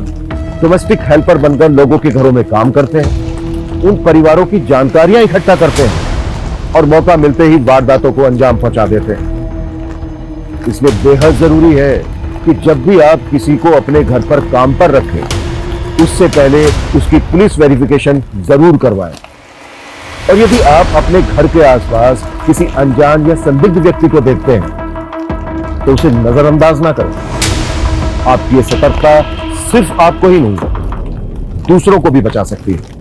डोमेस्टिक हेल्पर बनकर लोगों के घरों में काम करते हैं, उन परिवारों की जानकारियां इकट्ठा करते हैं और मौका मिलते ही वारदातों को अंजाम पहुंचा देते हैं। इसलिए बेहद जरूरी है कि जब भी आप किसी को अपने घर पर काम पर रखें, उससे पहले उसकी पुलिस वेरिफिकेशन जरूर करवाएं। और यदि आप अपने घर के आसपास किसी अनजान या संदिग्ध व्यक्ति को देखते हैं तो उसे नजरअंदाज ना करें। आपकी ये सतर्कता सिर्फ आपको ही नहीं दूसरों को भी बचा सकती है।